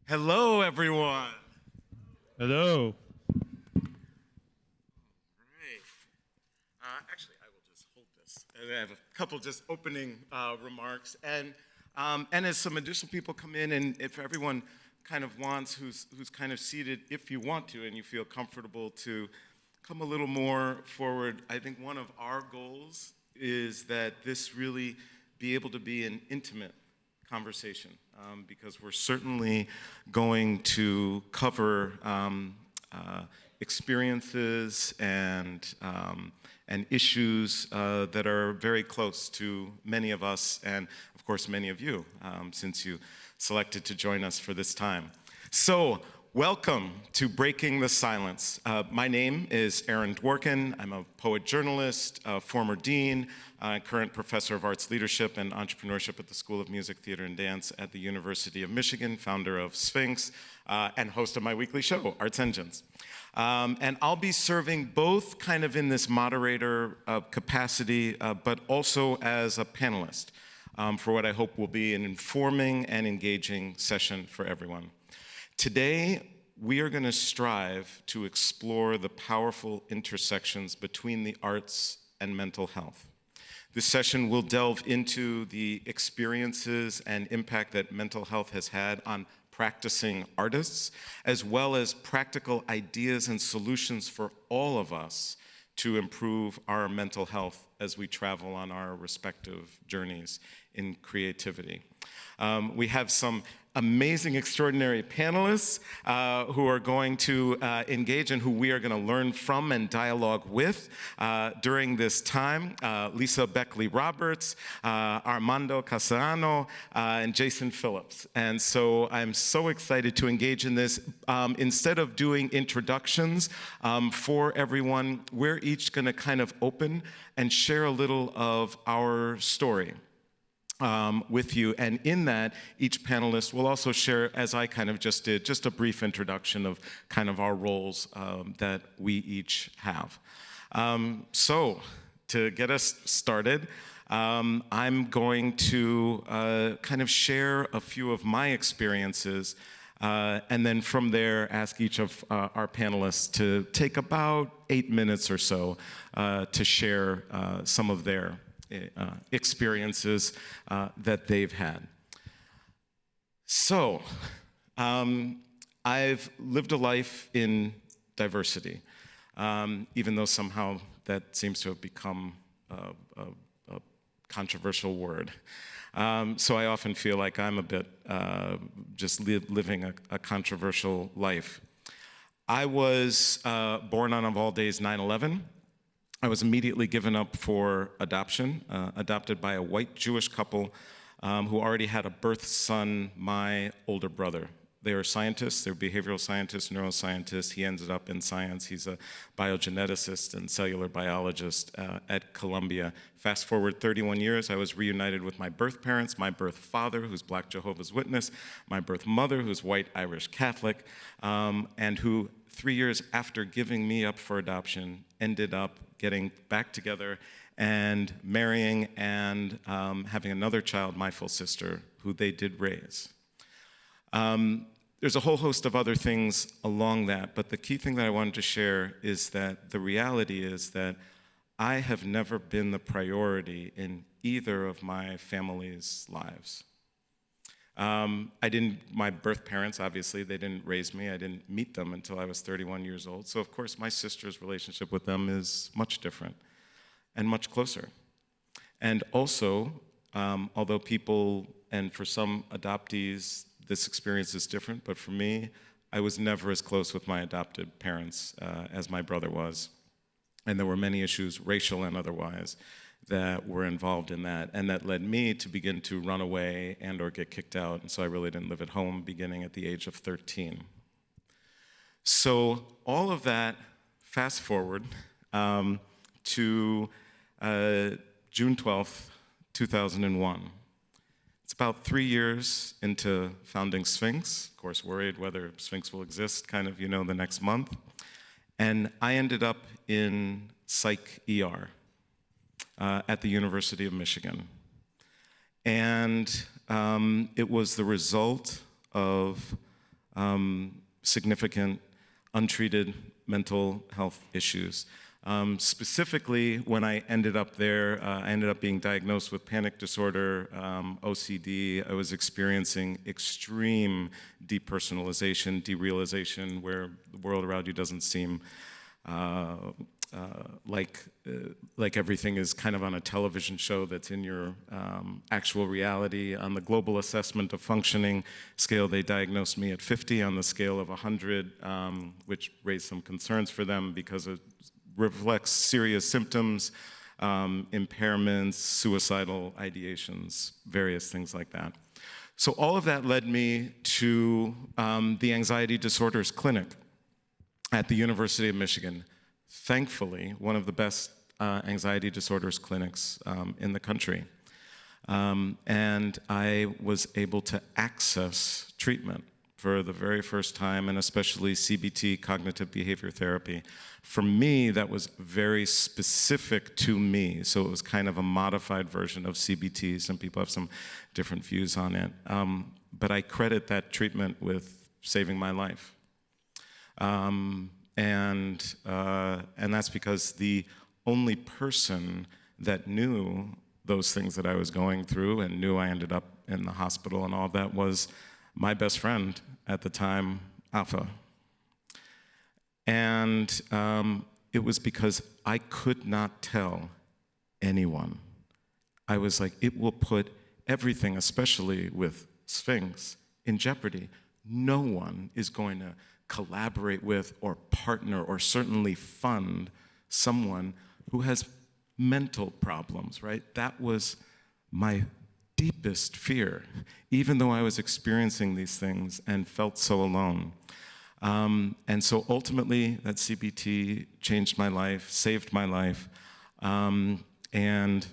Hello, everyone. Hello. Great. Actually, I will just hold this. I have a couple just opening remarks, and as some additional people come in, and if everyone kind of wants, who's kind of seated, if you want to, and you feel comfortable to come a little more forward, I think one of our goals is that this really be able to be an intimate conversation, because we're certainly going to cover experiences and issues that are very close to many of us, and of course many of you, since you selected to join us for this time. So, welcome to Breaking the Silence. My name is Aaron Dworkin. I'm a poet journalist, a former dean, current professor of arts leadership and entrepreneurship at the School of Music, Theater, and Dance at the University of Michigan, founder of Sphinx, and host of my weekly show, Arts Engines. And I'll be serving both kind of in this moderator capacity, but also as a panelist for what I hope will be an informing and engaging session for everyone. Today, we are going to strive to explore the powerful intersections between the arts and mental health. This session will delve into the experiences and impact that mental health has had on practicing artists, as well as practical ideas and solutions for all of us to improve our mental health as we travel on our respective journeys in creativity. We have some amazing, extraordinary panelists who are going to engage and who we are going to learn from and dialogue with during this time. Lisa Beckley-Roberts, Armando Castellano, and Jason Phillips. And so I'm so excited to engage in this. Instead of doing introductions for everyone, we're each going to kind of open and share a little of our story with you, and in that, each panelist will also share, as I kind of just did, just a brief introduction of kind of our roles that we each have. So, to get us started, I'm going to kind of share a few of my experiences, and then from there, ask each of our panelists to take about 8 minutes or so to share some of their experiences that they've had. So, I've lived a life in diversity, even though somehow that seems to have become a controversial word. So I often feel like I'm a bit just living a controversial life. I was born on, of all days, 9/11. I was immediately given up for adoption, adopted by a white Jewish couple who already had a birth son, my older brother. They are scientists, they're behavioral scientists, neuroscientists. He ended up in science. He's a biogeneticist and cellular biologist at Columbia. Fast forward 31 years, I was reunited with my birth parents, my birth father, who's Black Jehovah's Witness, my birth mother, who's white Irish Catholic, and who 3 years after giving me up for adoption, ended up getting back together and marrying and having another child, my full sister, who they did raise. There's a whole host of other things along that, but the key thing that I wanted to share is that the reality is that I have never been the priority in either of my family's lives. My birth parents, obviously, they didn't raise me. I didn't meet them until I was 31 years old. So, of course, my sister's relationship with them is much different and much closer. And also, although people, and for some adoptees, this experience is different, but for me, I was never as close with my adopted parents as my brother was. And there were many issues, racial and otherwise, that were involved in that, and that led me to begin to run away and or get kicked out, and so I really didn't live at home beginning at the age of 13. So all of that, fast forward to June 12th, 2001. It's about 3 years into founding Sphinx, of course worried whether Sphinx will exist kind of, the next month, and I ended up in psych ER. At the University of Michigan. And it was the result of significant untreated mental health issues. Specifically, when I ended up there, I ended up being diagnosed with panic disorder, OCD. I was experiencing extreme depersonalization, derealization, where the world around you doesn't seem like everything is kind of on a television show that's in your actual reality. On the global assessment of functioning scale, they diagnosed me at 50 on the scale of 100, which raised some concerns for them because it reflects serious symptoms, impairments, suicidal ideations, various things like that. So all of that led me to the Anxiety Disorders Clinic at the University of Michigan. Thankfully, one of the best anxiety disorders clinics in the country. And I was able to access treatment for the very first time, and especially CBT, cognitive behavior therapy. For me, that was very specific to me, so it was kind of a modified version of CBT. Some people have some different views on it. But I credit that treatment with saving my life. And that's because the only person that knew those things that I was going through and knew I ended up in the hospital and all of that was my best friend at the time, Afa. And it was because I could not tell anyone. I was like, it will put everything, especially with Sphinx, in jeopardy. No one is going to collaborate with or partner or certainly fund someone who has mental problems, right? That was my deepest fear, even though I was experiencing these things and felt so alone. And so ultimately, that CBT changed my life, saved my life, and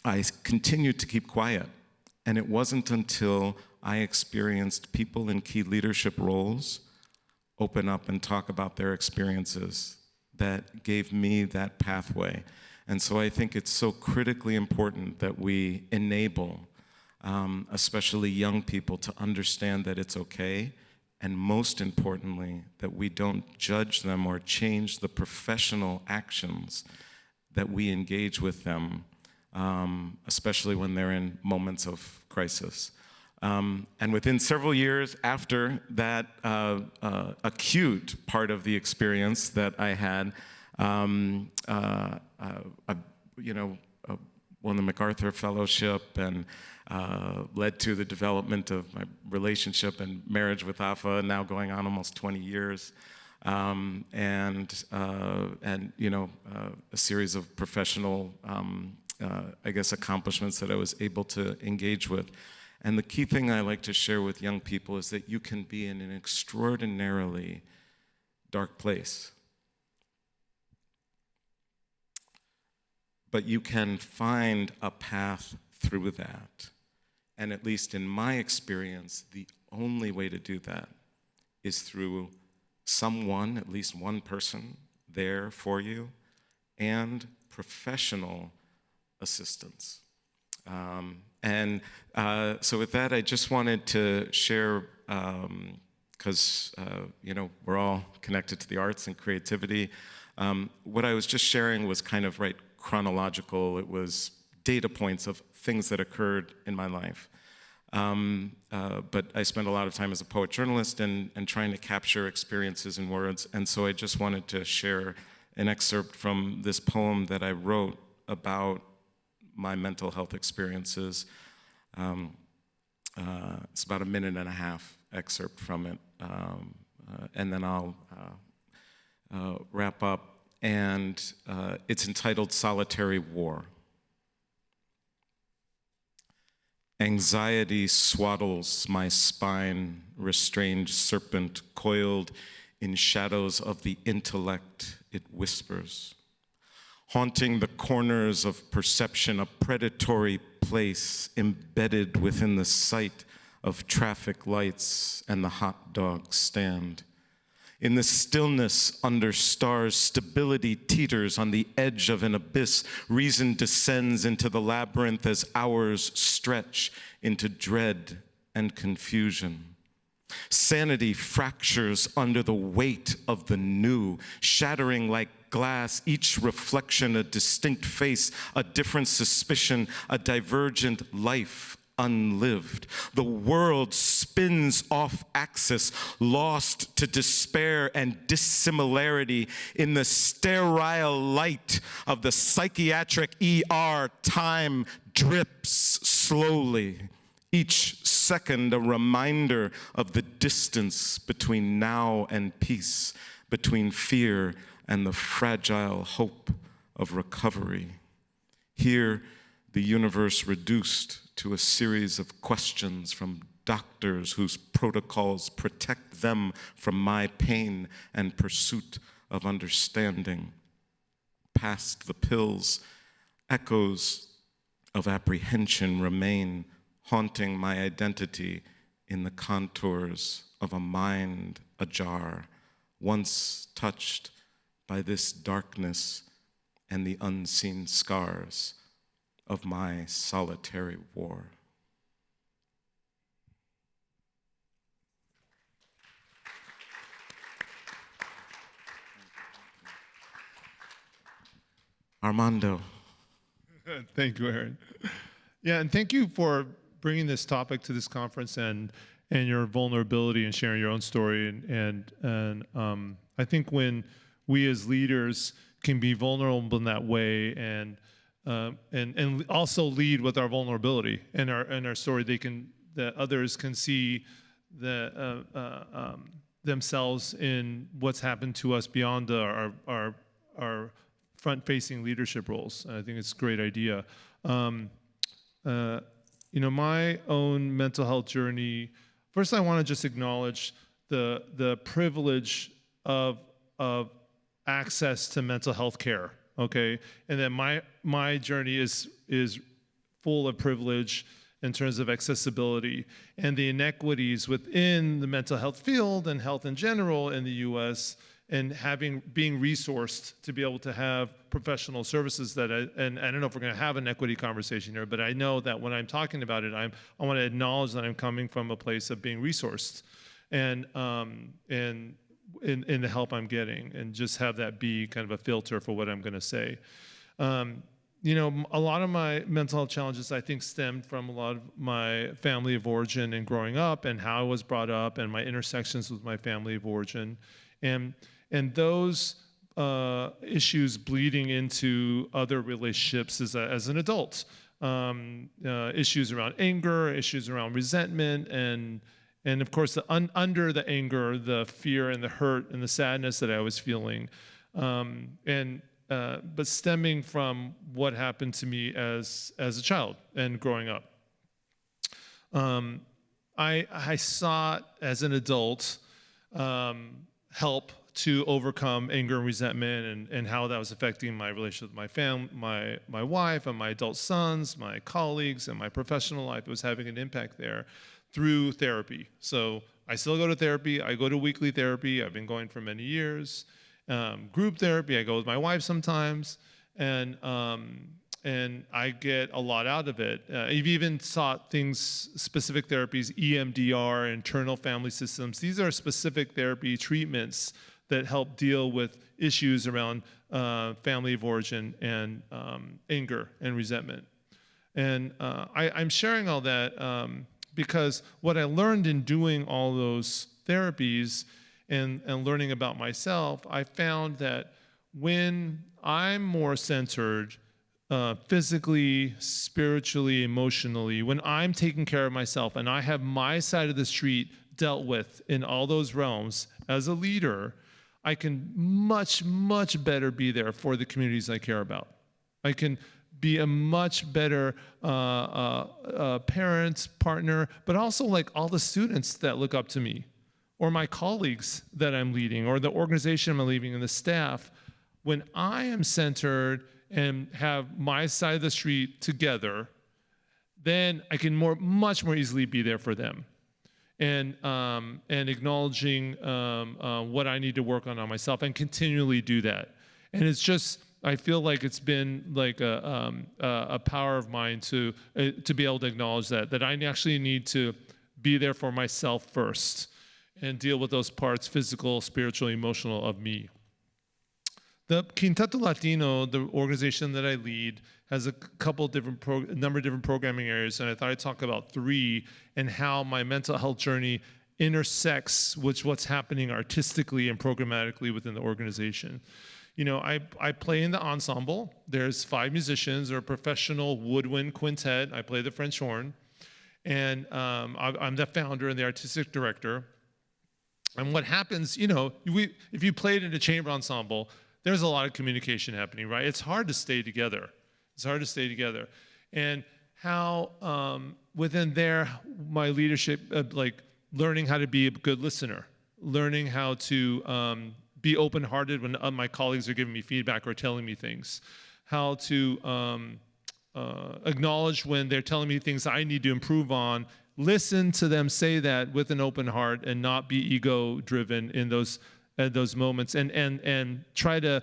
I continued to keep quiet. And it wasn't until I experienced people in key leadership roles open up and talk about their experiences that gave me that pathway. And so I think it's so critically important that we enable, especially young people, to understand that it's okay, and most importantly, that we don't judge them or change the professional actions that we engage with them, especially when they're in moments of crisis. And within several years after that acute part of the experience that I had, won the MacArthur Fellowship and led to the development of my relationship and marriage with Afa, now going on almost 20 years, and a series of professional, accomplishments that I was able to engage with. And the key thing I like to share with young people is that you can be in an extraordinarily dark place, but you can find a path through that. And at least in my experience, the only way to do that is through someone, at least one person, there for you, and professional assistance. So with that, I just wanted to share, because we're all connected to the arts and creativity. What I was just sharing was kind of chronological. It was data points of things that occurred in my life. But I spent a lot of time as a poet journalist and trying to capture experiences in words. And so I just wanted to share an excerpt from this poem that I wrote about my mental health experiences. It's about a minute and a half excerpt from it, and then I'll wrap up. And it's entitled Solitary War. Anxiety swaddles my spine, restrained serpent coiled in shadows of the intellect, it whispers. Haunting the corners of perception, a predatory place embedded within the sight of traffic lights and the hot dog stand. In the stillness under stars, stability teeters on the edge of an abyss. Reason descends into the labyrinth as hours stretch into dread and confusion. Sanity fractures under the weight of the new, shattering like glass, each reflection a distinct face, a different suspicion, a divergent life unlived. The world spins off axis, lost to despair and dissimilarity in the sterile light of the psychiatric ER. Time drips slowly. Each second a reminder of the distance between now and peace, between fear and the fragile hope of recovery. Here, the universe reduced to a series of questions from doctors whose protocols protect them from my pain and pursuit of understanding. Past the pills, echoes of apprehension remain, haunting my identity in the contours of a mind ajar, once touched by this darkness and the unseen scars of my solitary war. Armando. Thank you, Aaron. Yeah, and thank you for bringing this topic to this conference and your vulnerability and sharing your own story. And I think when we as leaders can be vulnerable in that way and also lead with our vulnerability and our story, that others can see themselves in what's happened to us beyond our front-facing leadership roles. I think it's a great idea. My own mental health journey. First, I want to just acknowledge the privilege of access to mental health care. Okay, and then my journey is full of privilege in terms of accessibility and the inequities within the mental health field and health in general in the U.S. and being resourced to be able to have professional services and I don't know if we're going to have an equity conversation here, but I know that when I'm talking about it, I want to acknowledge that I'm coming from a place of being resourced and in the help I'm getting, and just have that be kind of a filter for what I'm going to say. A lot of my mental health challenges, I think, stemmed from a lot of my family of origin and growing up and how I was brought up and my intersections with my family of origin. And those issues bleeding into other relationships as an adult. Issues around anger, issues around resentment, and of course, under the anger, the fear and the hurt and the sadness that I was feeling. But stemming from what happened to me as a child and growing up. I sought, as an adult, help to overcome anger and resentment and how that was affecting my relationship with my family, my wife and my adult sons, my colleagues, and my professional life. It was having an impact there through therapy. So I still go to therapy. I go to weekly therapy. I've been going for many years. Group therapy, I go with my wife sometimes, and I get a lot out of it. I've even sought things, specific therapies, EMDR, internal family systems. These are specific therapy treatments that help deal with issues around family of origin and anger and resentment. And I'm sharing all that because what I learned in doing all those therapies and learning about myself, I found that when I'm more centered physically, spiritually, emotionally, when I'm taking care of myself and I have my side of the street dealt with in all those realms as a leader, I can much, much better be there for the communities I care about. I can be a much better parent, partner, but also like all the students that look up to me, or my colleagues that I'm leading, or the organization I'm leading, and the staff. When I am centered and have my side of the street together, then I can much more easily be there for them, and acknowledging what I need to work on myself, and continually do that. And it's just, I feel like it's been like a power of mine to be able to acknowledge that I actually need to be there for myself first. and deal with those parts, physical, spiritual, emotional, of me. The Quinteto Latino, the organization that I lead, has a number of different programming areas, and I thought I'd talk about 3 and how my mental health journey intersects with what's happening artistically and programmatically within the organization. You know, I play in the ensemble. There's 5 musicians, or a professional woodwind quintet. I play the French horn, and I'm the founder and the artistic director. And what happens, you know, if you played in a chamber ensemble, there's a lot of communication happening, right? It's hard to stay together. It's hard to stay together. And how within there, my leadership, like learning how to be a good listener, learning how to be open-hearted when my colleagues are giving me feedback or telling me things, how to acknowledge when they're telling me things I need to improve on, listen to them say that with an open heart and not be ego-driven in those moments, and try to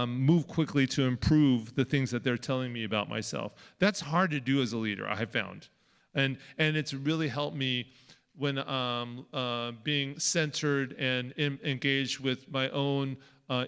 move quickly to improve the things that they're telling me about myself. That's hard to do as a leader, I have found. And it's really helped me when being centered and engaged with my own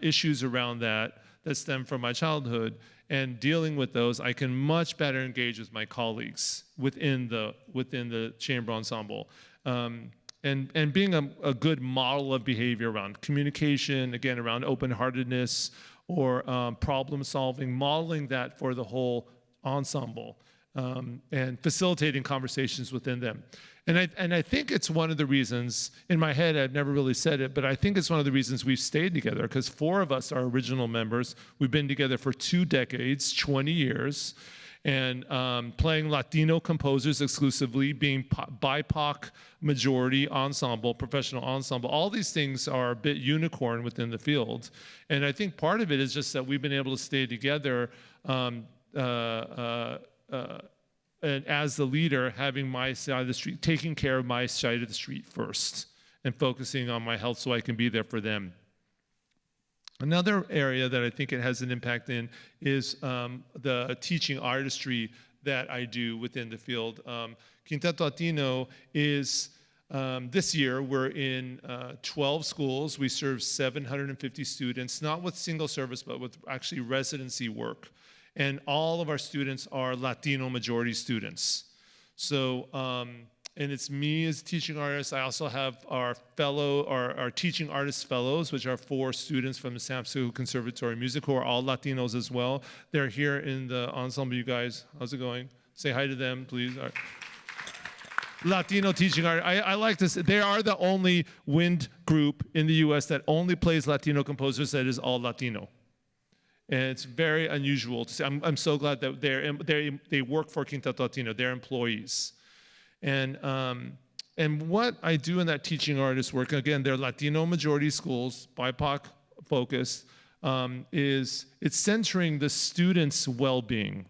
issues around that stem from my childhood, and dealing with those, I can much better engage with my colleagues within the chamber ensemble. And being a good model of behavior around communication, again, around open-heartedness or problem solving, modeling that for the whole ensemble, and facilitating conversations within them. And I think it's one of the reasons, in my head, I've never really said it, but I think it's one of the reasons we've stayed together, because 4 of us are original members. We've been together for 2 decades, 20 years, and playing Latino composers exclusively, being BIPOC majority ensemble, professional ensemble. All these things are a bit unicorn within the field. And I think part of it is just that we've been able to stay together and as the leader, having my side of the street, taking care of my side of the street first, and focusing on my health so I can be there for them. Another area that I think it has an impact in is the teaching artistry that I do within the field. Quinteto Latino is, this year, we're in 12 schools. We serve 750 students, not with single service, but with actually residency work. And all of our students are Latino majority students. So, and it's me as teaching artist. I also have our teaching artist fellows, which are 4 students from the San Francisco Conservatory of Music, who are all Latinos as well. They're here in the ensemble, you guys. How's it going? Say hi to them, please. All right. Latino teaching art. I like to say they are the only wind group in the US that only plays Latino composers that is all Latino. And it's very unusual to see. I'm so glad that they work for Quinteto Latino. They're employees. And what I do in that teaching artist work, again, they're Latino majority schools, BIPOC focused, is it's centering the students' well-being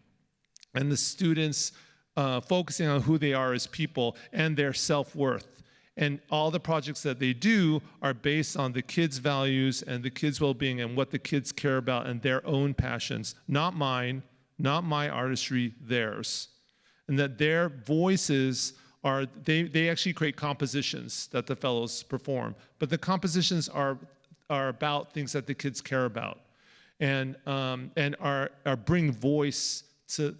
and the students focusing on who they are as people and their self-worth. And all the projects that they do are based on the kids' values and the kids' well-being and what the kids care about and their own passions, not mine, not my artistry, theirs. And that their voices are, they actually create compositions that the fellows perform. But the compositions are about things that the kids care about and bring voice to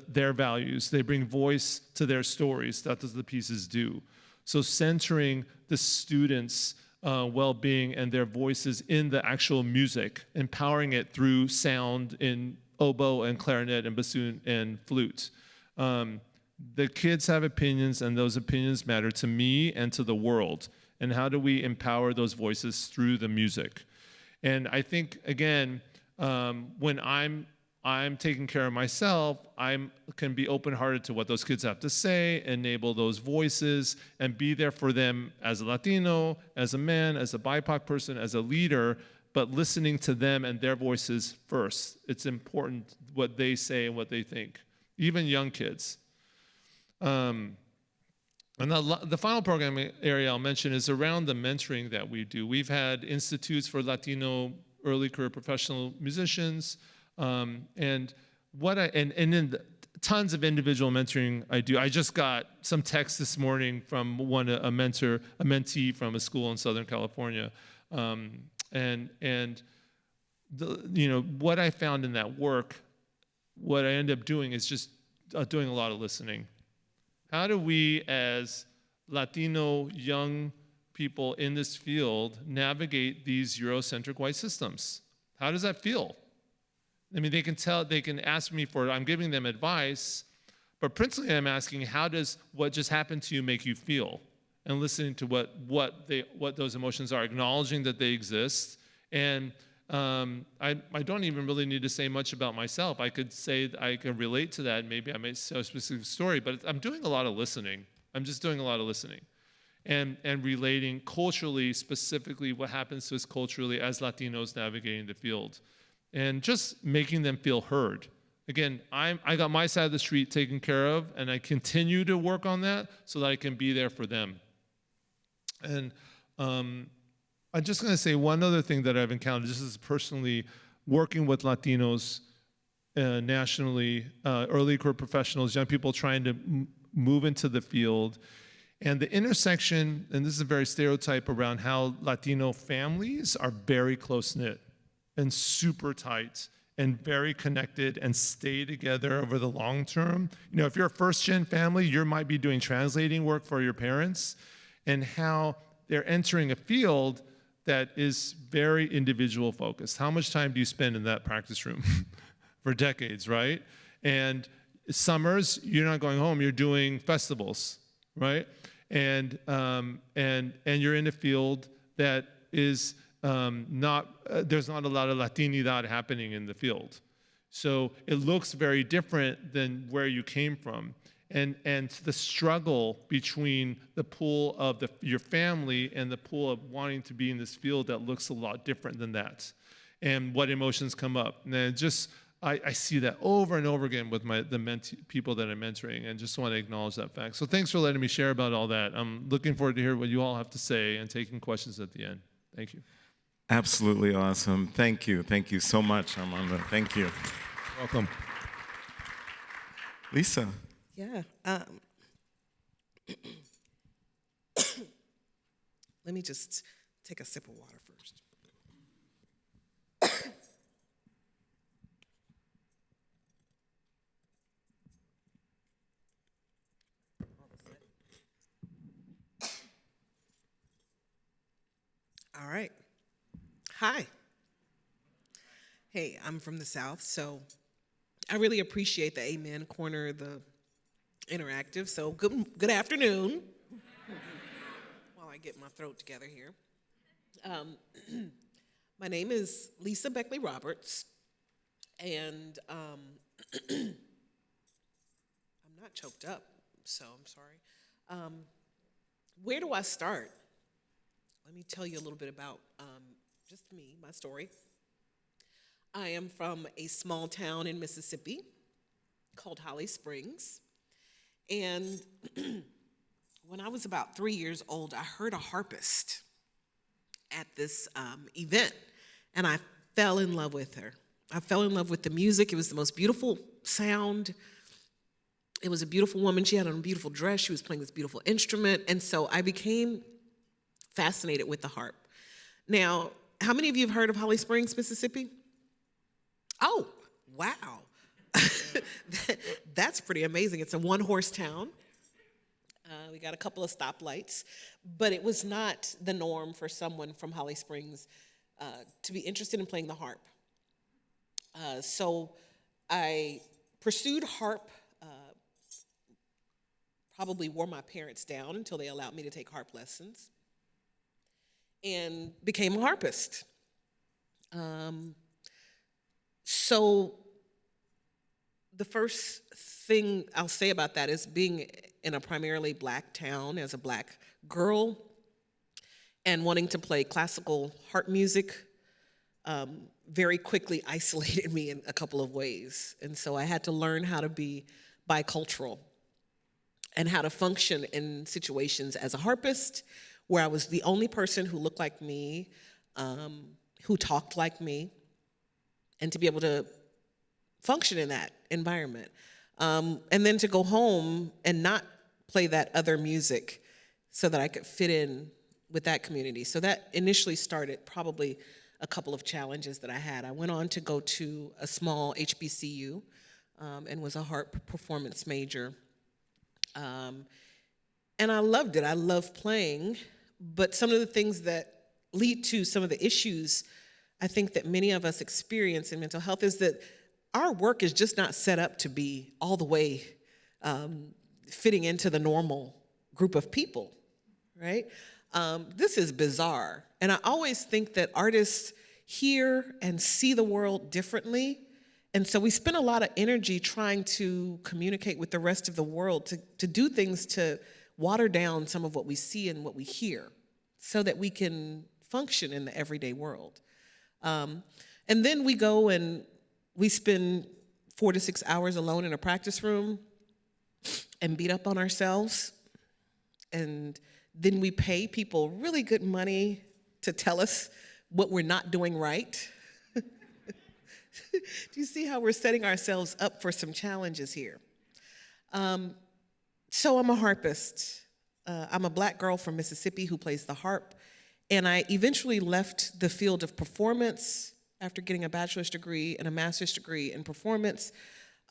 their values. They bring voice to their stories. That does the pieces do. So centering the students' well-being and their voices in the actual music, empowering it through sound in oboe and clarinet and bassoon and flute. The kids have opinions, and those opinions matter to me and to the world. And how do we empower those voices through the music? And I think, again, when I'm taking care of myself, I can be open-hearted to what those kids have to say, enable those voices, and be there for them as a Latino, as a man, as a BIPOC person, as a leader, but listening to them and their voices first. It's important what they say and what they think, even young kids. And the final programming area I'll mention is around the mentoring that we do. We've had institutes for Latino early career professional musicians, and in tons of individual mentoring I do. I just got some text this morning from a mentee from a school in Southern California, and what I found in that work, what I end up doing is just doing a lot of listening. How do we, as Latino young people in this field, navigate these Eurocentric white systems? How does that feel? I mean, they can ask me for it. I'm giving them advice, but principally I'm asking, how does what just happened to you make you feel? And listening to what those emotions are, acknowledging that they exist. And I don't even really need to say much about myself. I could say I can relate to that. Maybe I may tell a specific story, but I'm doing a lot of listening. I'm just doing a lot of listening. And relating culturally, specifically what happens to us culturally as Latinos navigating the field. And just making them feel heard. Again, I got my side of the street taken care of, and I continue to work on that so that I can be there for them. And I'm just going to say one other thing that I've encountered. This is personally working with Latinos nationally, early career professionals, young people trying to move into the field. And the intersection, and this is a very stereotype around how Latino families are very close-knit and super tight and very connected and stay together over the long term. If you're a first-gen family, you might be doing translating work for your parents, and how they're entering a field that is very individual focused. How much time do you spend in that practice room for decades, right? And summers, you're not going home, you're doing festivals, right? And you're in a field that is there's not a lot of Latinidad happening in the field. So it looks very different than where you came from. And the struggle between the pool of your family and the pool of wanting to be in this field that looks a lot different than that. And what emotions come up. And then I see that over and over again with the people that I'm mentoring, and just want to acknowledge that fact. So thanks for letting me share about all that. I'm looking forward to hear what you all have to say and taking questions at the end. Thank you. Absolutely awesome. Thank you. Thank you so much, Armando. Thank you. Welcome. Lisa. Yeah. Let me just take a sip of water first. All right. Hi. Hey, I'm from the South, so I really appreciate the Amen Corner, the interactive. So good afternoon. While I get my throat together here. My name is Lisa Beckley-Roberts, and I'm not choked up, so I'm sorry. Where do I start? Let me tell you a little bit about just me, my story. I am from a small town in Mississippi called Holly Springs. And when I was about 3 years old, I heard a harpist at this event, and I fell in love with her. I fell in love with the music. It was the most beautiful sound. It was a beautiful woman. She had on a beautiful dress. She was playing this beautiful instrument. And so I became fascinated with the harp. Now, how many of you have heard of Holly Springs, Mississippi? Oh, wow. That's pretty amazing. It's a one-horse town. We got a couple of stoplights, but it was not the norm for someone from Holly Springs to be interested in playing the harp. So I pursued harp, probably wore my parents down until they allowed me to take harp lessons, and became a harpist. So the first thing I'll say about that is being in a primarily Black town as a Black girl and wanting to play classical harp music very quickly isolated me in a couple of ways. And so I had to learn how to be bicultural and how to function in situations as a harpist where I was the only person who looked like me, who talked like me, and to be able to function in that environment. And then to go home and not play that other music so that I could fit in with that community. So that initially started probably a couple of challenges that I had. I went on to go to a small HBCU and was a harp performance major. And I loved it. I love playing, but some of the things that lead to some of the issues I think that many of us experience in mental health is that our work is just not set up to be all the way fitting into the normal group of people, right? This is bizarre. And I always think that artists hear and see the world differently. And so we spend a lot of energy trying to communicate with the rest of the world, to do things to water down some of what we see and what we hear so that we can function in the everyday world. And then we go and we spend 4 to 6 hours alone in a practice room and beat up on ourselves. And then we pay people really good money to tell us what we're not doing right. Do you see how we're setting ourselves up for some challenges here? So I'm a harpist. I'm a Black girl from Mississippi who plays the harp. And I eventually left the field of performance after getting a bachelor's degree and a master's degree in performance.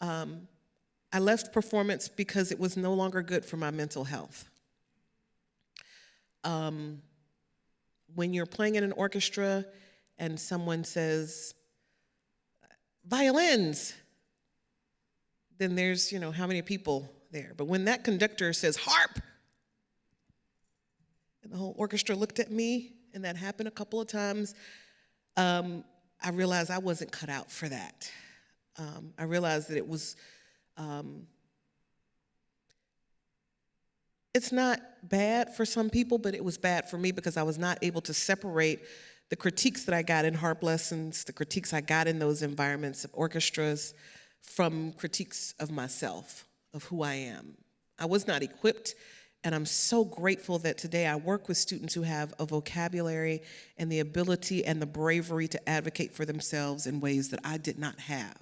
I left performance because it was no longer good for my mental health. When you're playing in an orchestra and someone says, violins, then there's, how many people there. But when that conductor says harp, and the whole orchestra looked at me, and that happened a couple of times, I realized I wasn't cut out for that. I realized that it was, it's not bad for some people, but it was bad for me because I was not able to separate the critiques that I got in harp lessons, the critiques I got in those environments of orchestras, from critiques of myself, of who I am. I was not equipped, and I'm so grateful that today I work with students who have a vocabulary and the ability and the bravery to advocate for themselves in ways that I did not have.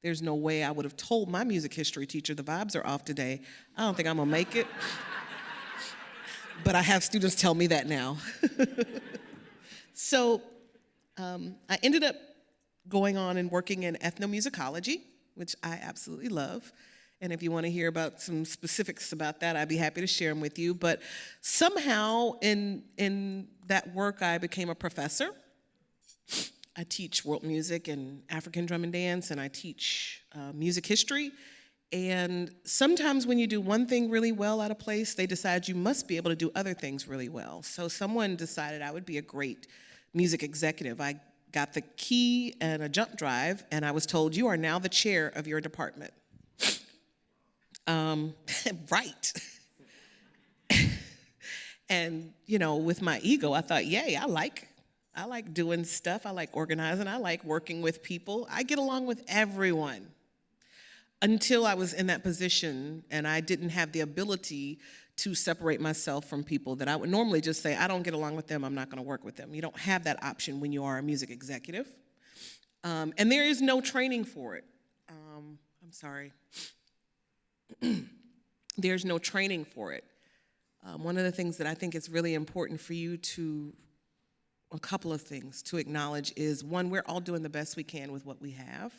There's no way I would have told my music history teacher the vibes are off today. I don't think I'm gonna make it. But I have students tell me that now. So I ended up going on and working in ethnomusicology, which I absolutely love. And if you want to hear about some specifics about that, I'd be happy to share them with you. But somehow in that work, I became a professor. I teach world music and African drum and dance, and I teach music history. And sometimes when you do one thing really well at a place, they decide you must be able to do other things really well. So someone decided I would be a great music executive. I got the key and a jump drive, and I was told, you are now the chair of your department. Right. And, with my ego, I thought, yay, I like doing stuff. I like organizing. I like working with people. I get along with everyone. Until I was in that position and I didn't have the ability to separate myself from people that I would normally just say, I don't get along with them, I'm not gonna work with them. You don't have that option when you are a music executive. And there is no training for it. I'm sorry. There's no training for it. One of the things that I think is really important for you a couple of things to acknowledge is, one, we're all doing the best we can with what we have.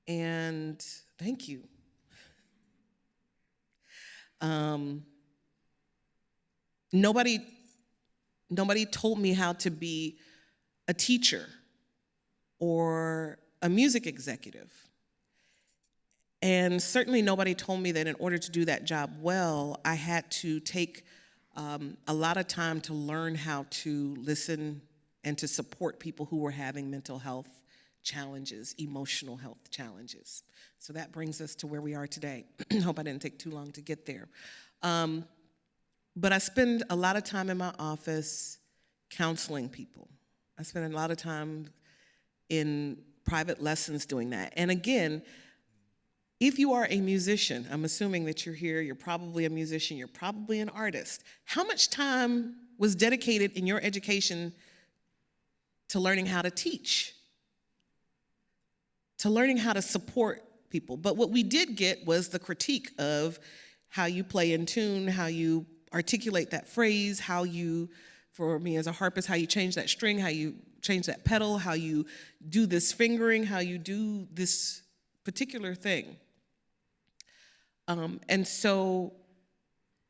And thank you. Nobody told me how to be a teacher or a music executive. And certainly nobody told me that in order to do that job well, I had to take a lot of time to learn how to listen and to support people who were having mental health challenges, emotional health challenges. So that brings us to where we are today. Hope I didn't take too long to get there. But I spend a lot of time in my office counseling people. I spend a lot of time in private lessons doing that. And again, if you are a musician, I'm assuming that you're here, you're probably a musician, you're probably an artist. How much time was dedicated in your education to learning how to teach? To learning how to support people. But what we did get was the critique of how you play in tune, how you articulate that phrase, how you, for me as a harpist, how you change that string, how you change that pedal, how you do this fingering, how you do this particular thing. And so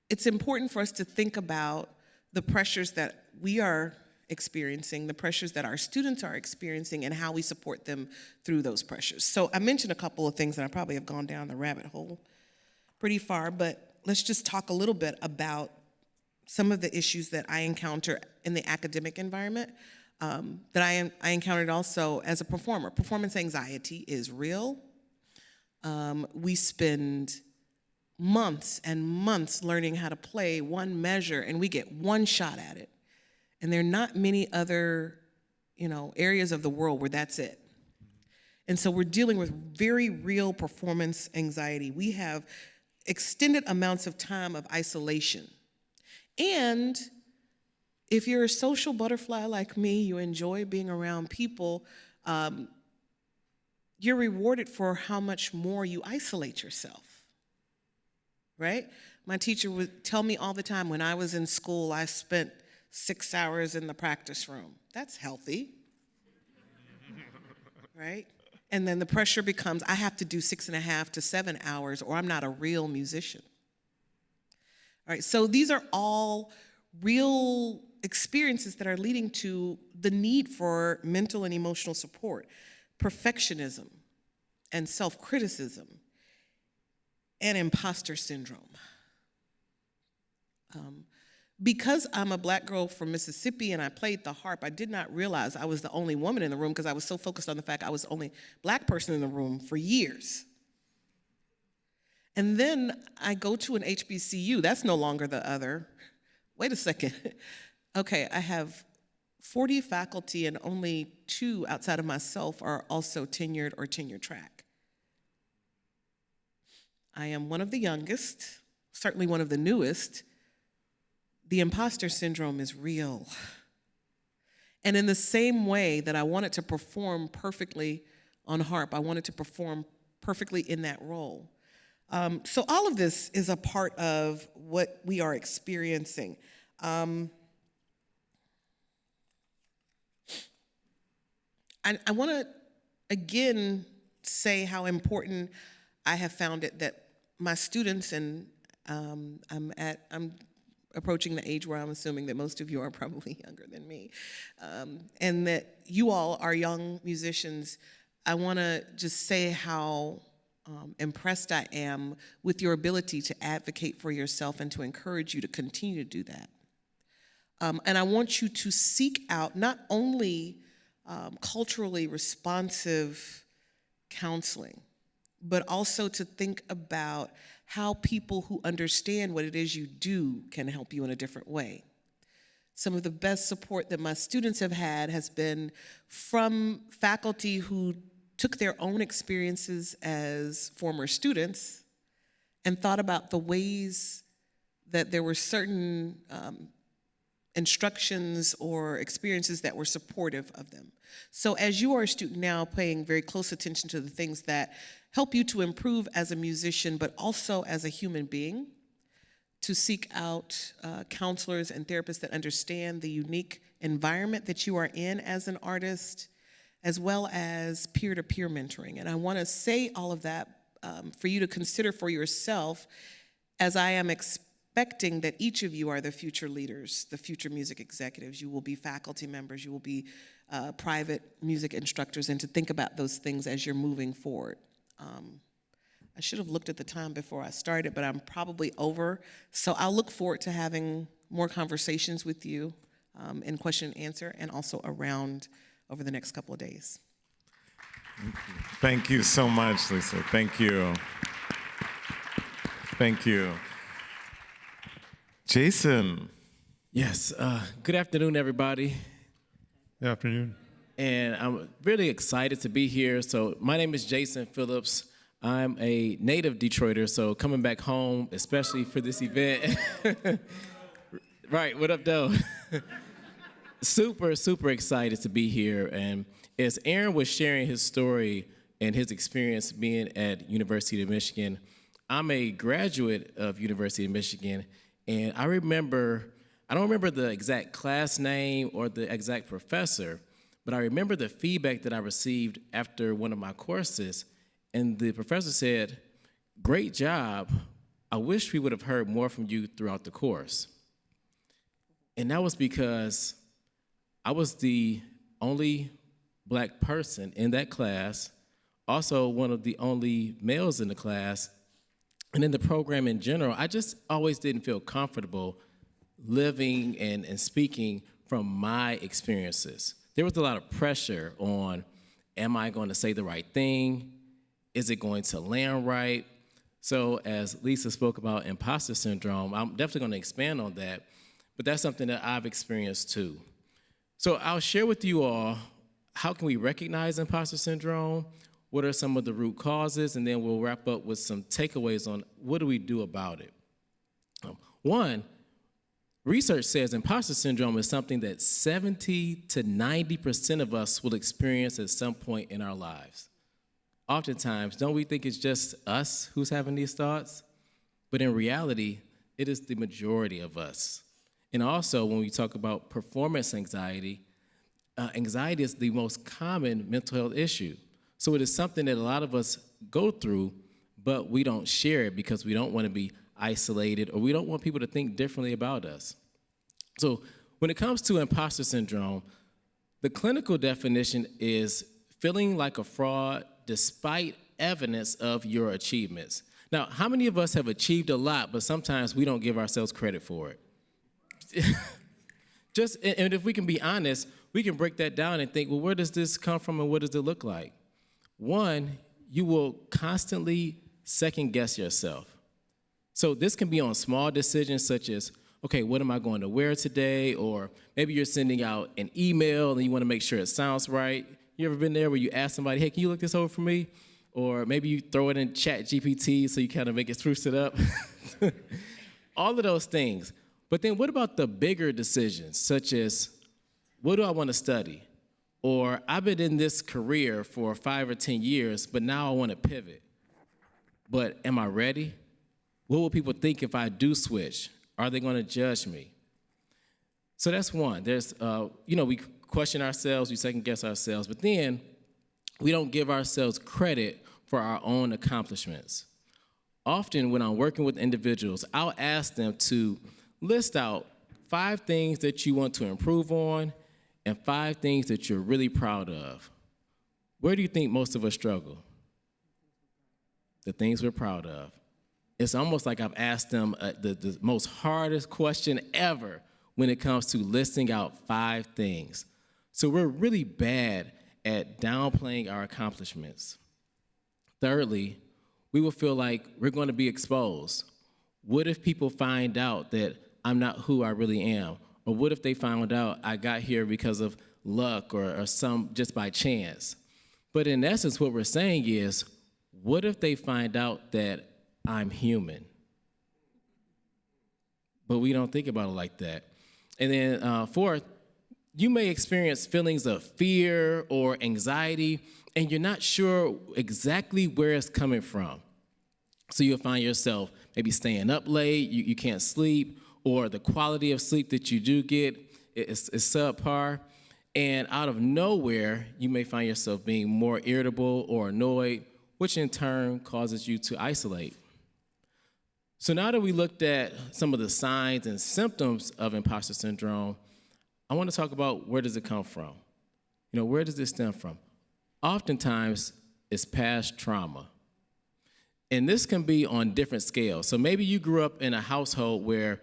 it's important for us to think about the pressures that we are experiencing, the pressures that our students are experiencing, and how we support them through those pressures. So I mentioned a couple of things, and I probably have gone down the rabbit hole pretty far, but let's just talk a little bit about some of the issues that I encounter in the academic environment, that I encountered also as a performer. Performance anxiety is real. We spend months and months learning how to play one measure, and we get one shot at it. And there are not many other, areas of the world where that's it. And so we're dealing with very real performance anxiety. We have extended amounts of time of isolation. And if you're a social butterfly like me, you enjoy being around people, you're rewarded for how much more you isolate yourself, right? My teacher would tell me all the time, when I was in school, I spent 6 hours in the practice room. That's healthy, right? And then the pressure becomes, I have to do 6.5 to 7 hours or I'm not a real musician. All right, so these are all real experiences that are leading to the need for mental and emotional support, perfectionism, and self-criticism, and imposter syndrome. Because I'm a Black girl from Mississippi and I played the harp, I did not realize I was the only woman in the room because I was so focused on the fact I was the only Black person in the room for years. And then I go to an HBCU. That's no longer the other. Wait a second. Okay, I have 40 faculty and only 2 outside of myself are also tenured or tenure track. I am one of the youngest, certainly one of the newest. The imposter syndrome is real. And in the same way that I wanted to perform perfectly on harp, I wanted to perform perfectly in that role. So all of this is a part of what we are experiencing. I want to, again, say how important I have found it that my students, and I'm approaching the age where I'm assuming that most of you are probably younger than me, and that you all are young musicians. I want to just say how impressed I am with your ability to advocate for yourself and to encourage you to continue to do that. And I want you to seek out not only culturally responsive counseling, but also to think about how people who understand what it is you do can help you in a different way. Some of the best support that my students have had has been from faculty who took their own experiences as former students and thought about the ways that there were certain instructions or experiences that were supportive of them. So as you are a student now, paying very close attention to the things that help you to improve as a musician, but also as a human being, to seek out counselors and therapists that understand the unique environment that you are in as an artist, as well as peer-to-peer mentoring. And I want to say all of that for you to consider for yourself, as I am expecting that each of you are the future leaders, the future music executives. You will be faculty members, you will be private music instructors, and to think about those things as you're moving forward. I should have looked at the time before I started, but I'm probably over. So I'll look forward to having more conversations with you in question and answer, and also around over the next couple of days. Thank you so much, Lisa. Thank you. Thank you. Jason. Yes, good afternoon, everybody. Good afternoon. And I'm really excited to be here. So my name is Jason Phillips. I'm a native Detroiter, so coming back home, especially for this event. Right, what up, though? Super excited to be here. And as Aaron was sharing his story, and his experience being at University of Michigan. I'm a graduate of University of Michigan, and I don't remember the exact class name or the exact professor, but I remember the feedback that I received after one of my courses, and the professor said, "Great job. I wish we would have heard more from you throughout the course." And that was because I was the only Black person in that class, also one of the only males in the class, and in the program in general. I just always didn't feel comfortable living and speaking from my experiences. There was a lot of pressure on, am I going to say the right thing? Is it going to land right? So as Lisa spoke about imposter syndrome, I'm definitely going to expand on that, but that's something that I've experienced too. So I'll share with you all, how can we recognize imposter syndrome? What are some of the root causes? And then we'll wrap up with some takeaways on what do we do about it. One, research says imposter syndrome is something that 70 to 90% of us will experience at some point in our lives. Oftentimes, don't we think it's just us who's having these thoughts? But in reality, it is the majority of us. And also, when we talk about performance anxiety, anxiety is the most common mental health issue. So it is something that a lot of us go through, but we don't share it because we don't want to be isolated, or we don't want people to think differently about us. So when it comes to imposter syndrome, the clinical definition is feeling like a fraud despite evidence of your achievements. Now, how many of us have achieved a lot, but sometimes we don't give ourselves credit for it? And if we can be honest, we can break that down and think, well, where does this come from and what does it look like? One, you will constantly second guess yourself. So this can be on small decisions such as, okay, what am I going to wear today? Or maybe you're sending out an email and you want to make sure it sounds right. You ever been there where you ask somebody, hey, can you look this over for me? Or maybe you throw it in ChatGPT so you kind of make it spruce it up. All of those things. But then what about the bigger decisions, such as, what do I want to study? Or I've been in this career for 5 or 10 years, but now I want to pivot. But am I ready? What will people think if I do switch? Are they going to judge me? So that's one. There's, we question ourselves, we second guess ourselves, but then we don't give ourselves credit for our own accomplishments. Often when I'm working with individuals, I'll ask them to list out 5 things that you want to improve on and 5 things that you're really proud of. Where do you think most of us struggle? The things we're proud of. It's almost like I've asked them the most hardest question ever when it comes to listing out 5 things. So we're really bad at downplaying our accomplishments. Thirdly, we will feel like we're going to be exposed. What if people find out that I'm not who I really am? Or what if they found out I got here because of luck or some just by chance? But in essence, what we're saying is, what if they find out that I'm human? But we don't think about it like that. And then fourth, you may experience feelings of fear or anxiety, and you're not sure exactly where it's coming from. So you'll find yourself maybe staying up late, you can't sleep, or the quality of sleep that you do get is subpar. And out of nowhere, you may find yourself being more irritable or annoyed, which in turn causes you to isolate. So now that we looked at some of the signs and symptoms of imposter syndrome, I want to talk about, where does it come from? Where does this stem from? Oftentimes, it's past trauma. And this can be on different scales. So maybe you grew up in a household where,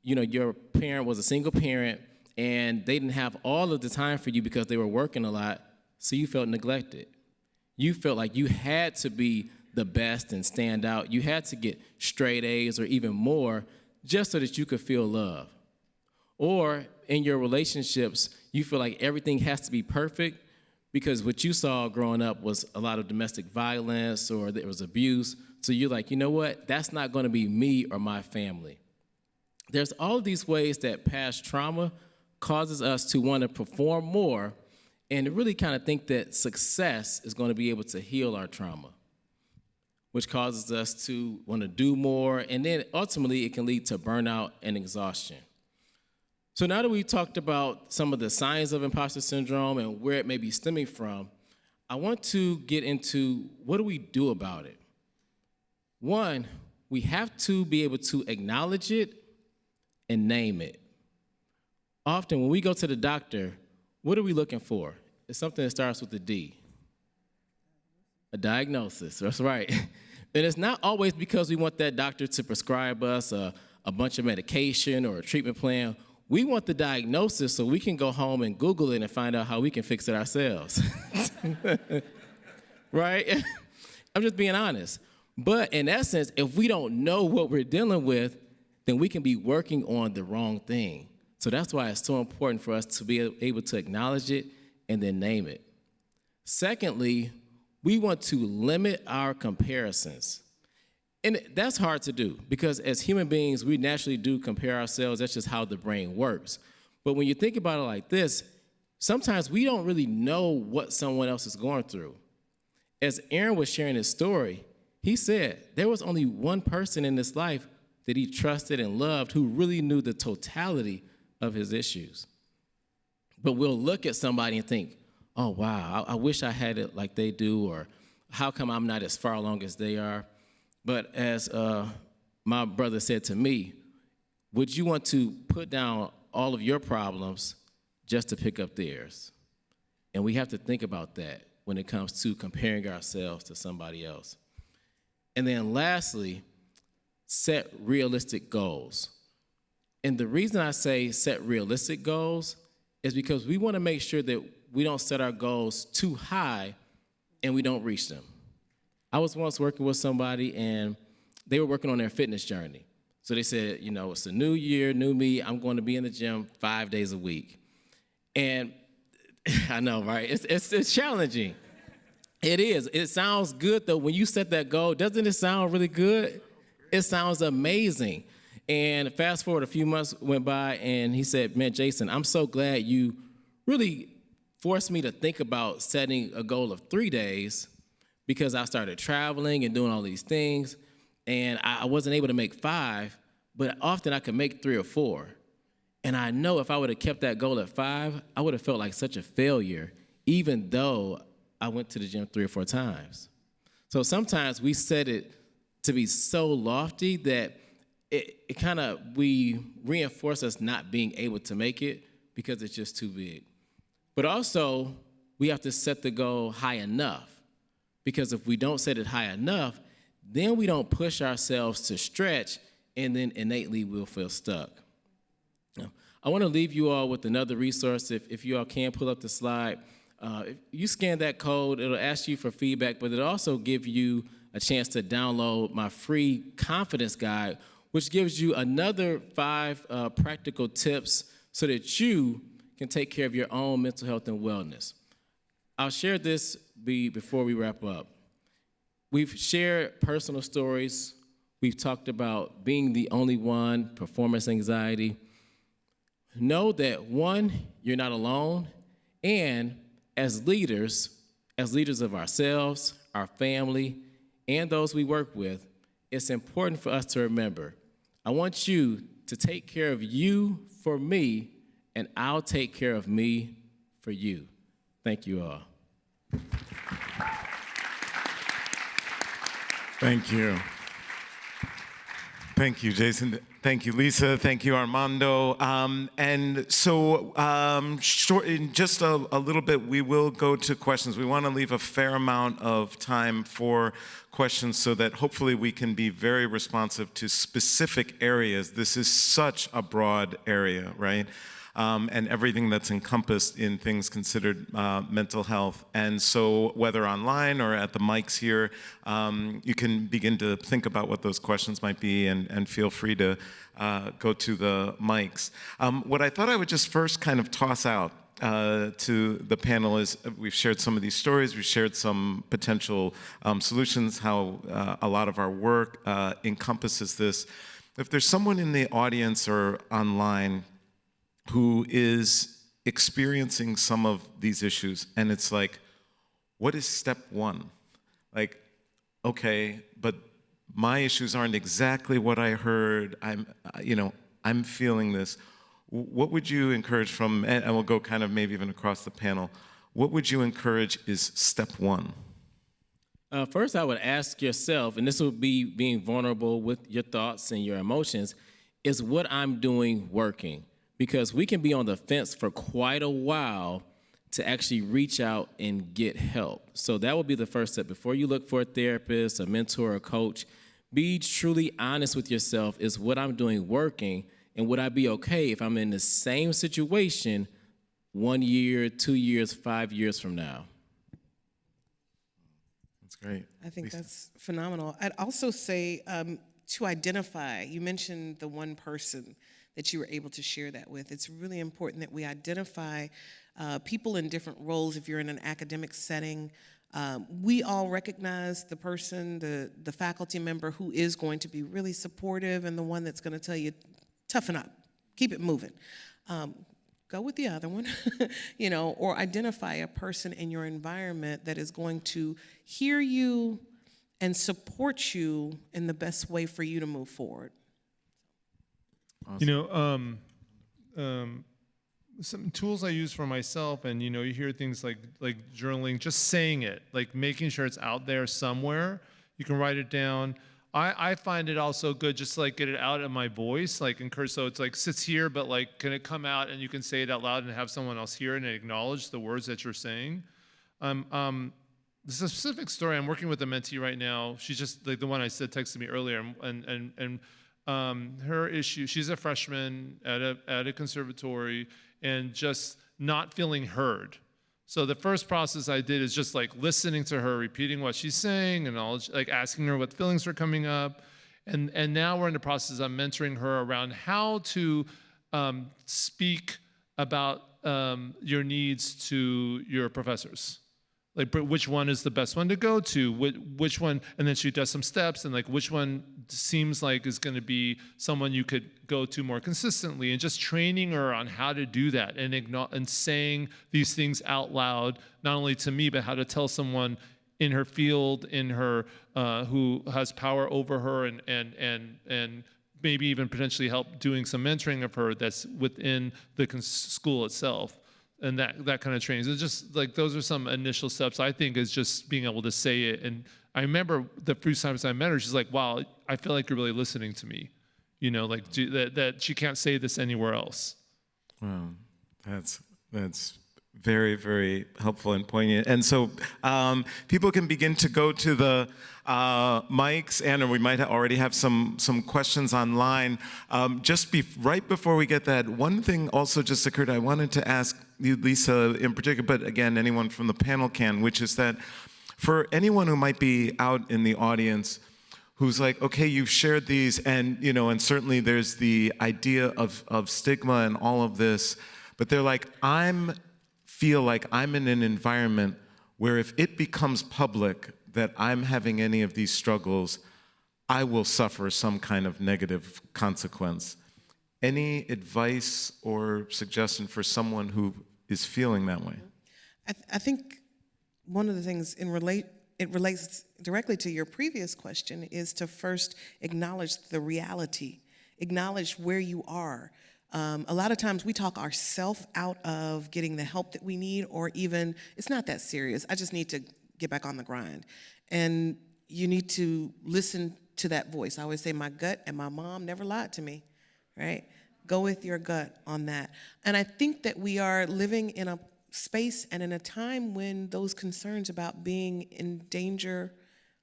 your parent was a single parent and they didn't have all of the time for you because they were working a lot, so you felt neglected. You felt like you had to be the best and stand out. You had to get straight A's or even more just so that you could feel love. Or in your relationships, you feel like everything has to be perfect because what you saw growing up was a lot of domestic violence or there was abuse. So you're like, you know what? That's not going to be me or my family. There's all of these ways that past trauma causes us to want to perform more and to really kind of think that success is going to be able to heal our trauma, which causes us to want to do more, and then ultimately it can lead to burnout and exhaustion. So now that we've talked about some of the signs of imposter syndrome and where it may be stemming from, I want to get into what do we do about it? One, we have to be able to acknowledge it and name it. Often when we go to the doctor, what are we looking for? It's something that starts with a D. A diagnosis, that's right. And it's not always because we want that doctor to prescribe us a bunch of medication or a treatment plan. We want the diagnosis so we can go home and Google it and find out how we can fix it ourselves. Right? I'm just being honest. But in essence, if we don't know what we're dealing with, then we can be working on the wrong thing. So that's why it's so important for us to be able to acknowledge it and then name it. Secondly, we want to limit our comparisons. And that's hard to do because as human beings, we naturally do compare ourselves. That's just how the brain works. But when you think about it like this, sometimes we don't really know what someone else is going through. As Aaron was sharing his story, he said there was only one person in his life that he trusted and loved who really knew the totality of his issues. But we'll look at somebody and think, oh, wow, I wish I had it like they do, or how come I'm not as far along as they are? But as my brother said to me, would you want to put down all of your problems just to pick up theirs? And we have to think about that when it comes to comparing ourselves to somebody else. And then lastly, set realistic goals. And the reason I say set realistic goals is because we want to make sure that we don't set our goals too high and we don't reach them. I was once working with somebody and they were working on their fitness journey. So they said, you know, it's a new year, new me, I'm going to be in the gym 5 days a week. And I know, right? It's challenging. It is. It sounds good though. When you set that goal, doesn't it sound really good? It sounds amazing. And fast forward a few months went by and he said, man, Jason, I'm so glad you really forced me to think about setting a goal of 3 days because I started traveling and doing all these things, and I wasn't able to make 5, but often I could make 3 or 4. And I know if I would have kept that goal at 5, I would have felt like such a failure, even though I went to the gym 3 or 4 times. So sometimes we set it to be so lofty that it kind of, we reinforce us not being able to make it because it's just too big. But also, we have to set the goal high enough. Because if we don't set it high enough, then we don't push ourselves to stretch, and then innately we'll feel stuck. Now, I want to leave you all with another resource. If you all can pull up the slide, if you scan that code, it'll ask you for feedback, but it'll also give you a chance to download my free confidence guide, which gives you another 5 practical tips so that you can take care of your own mental health and wellness. I'll share this before we wrap up. We've shared personal stories. We've talked about being the only one, performance anxiety. Know that, one, you're not alone, and as leaders of ourselves, our family, and those we work with, it's important for us to remember, I want you to take care of you for me, and I'll take care of me for you. Thank you all. Thank you. Thank you, Jason. Thank you, Lisa. Thank you, Armando. And so in just a little bit, we will go to questions. We want to leave a fair amount of time for questions so that hopefully we can be very responsive to specific areas. This is such a broad area, right? And everything that's encompassed in things considered mental health. And so whether online or at the mics here, you can begin to think about what those questions might be and feel free to go to the mics. What I thought I would just first kind of toss out to the panel is we've shared some of these stories, we've shared some potential solutions, how a lot of our work encompasses this. If there's someone in the audience or online who is experiencing some of these issues, and it's like, what is step one? Like, okay, but my issues aren't exactly what I heard. I'm feeling this. What would you encourage from, and we'll go kind of maybe even across the panel, what would you encourage is step one? First, I would ask yourself, and this would be being vulnerable with your thoughts and your emotions, is what I'm doing working? Because we can be on the fence for quite a while to actually reach out and get help. So that would be the first step. Before you look for a therapist, a mentor, a coach, be truly honest with yourself. Is what I'm doing working? And would I be okay if I'm in the same situation 1 year, 2 years, 5 years from now? That's great. I think Lisa. that's phenomenal. I'd also say to identify, you mentioned the one person that you were able to share that with. It's really important that we identify people in different roles. If you're in an academic setting, we all recognize the person, the faculty member who is going to be really supportive and the one that's going to tell you, toughen up, keep it moving. Go with the other one, or identify a person in your environment that is going to hear you and support you in the best way for you to move forward. Awesome. Some tools I use for myself, and you hear things like journaling, just saying it, like making sure it's out there somewhere. You can write it down. I find it also good just to get it out in my voice, encourage, so it's sits here, but can it come out and you can say it out loud and have someone else hear it and acknowledge the words that you're saying. There's a specific story. I'm working with a mentee right now. She's just the one I said texted me earlier, and her issue, she's a freshman at a conservatory and just not feeling heard. So the first process I did is just listening to her, repeating what she's saying, and all, asking her what feelings are coming up. And now we're in the process of mentoring her around how to speak about your needs to your professors. Which one is the best one to go to, which one, and then she does some steps, and which one seems is going to be someone you could go to more consistently, and just training her on how to do that, and saying these things out loud, not only to me, but how to tell someone in her field, in her who has power over her, and maybe even potentially help doing some mentoring of her that's within the school itself. And that kind of training. It's just those are some initial steps, I think, is just being able to say it. And I remember the first times I met her, she's like, wow, I feel like you're really listening to me. That she can't say this anywhere else. Wow, that's very, very helpful and poignant. And so people can begin to go to the mics, and we might already have some questions online. Right before we get that, one thing also just occurred. I wanted to ask you, Lisa, in particular, but again, anyone from the panel can, which is that for anyone who might be out in the audience who's okay, you've shared these, and and certainly there's the idea of stigma and all of this, but they're feel like I'm in an environment where if it becomes public that I'm having any of these struggles, I will suffer some kind of negative consequence. Any advice or suggestion for someone who is feeling that way? I think one of the things it relates directly to your previous question is to first acknowledge the reality, acknowledge where you are. A lot of times we talk ourselves out of getting the help that we need, or even, it's not that serious, I just need to get back on the grind. And you need to listen to that voice. I always say my gut and my mom never lied to me, right? Go with your gut on that. And I think that we are living in a space and in a time when those concerns about being in danger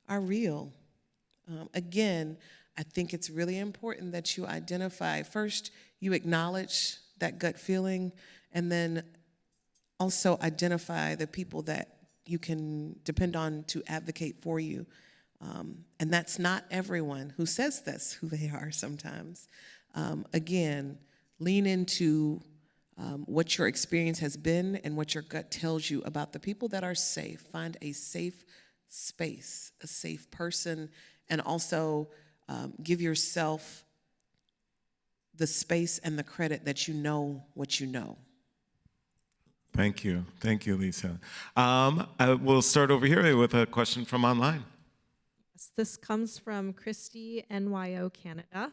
are real. Again, I think it's really important that you identify, first, you acknowledge that gut feeling, and then also identify the people that you can depend on to advocate for you. And that's not everyone who says that's who they are sometimes. Again, lean into what your experience has been and what your gut tells you about the people that are safe. Find a safe space, a safe person, and also give yourself the space and the credit that you know what you know. Thank you, Lisa. We'll start over here with a question from online. This comes from Christy, NYO, Canada.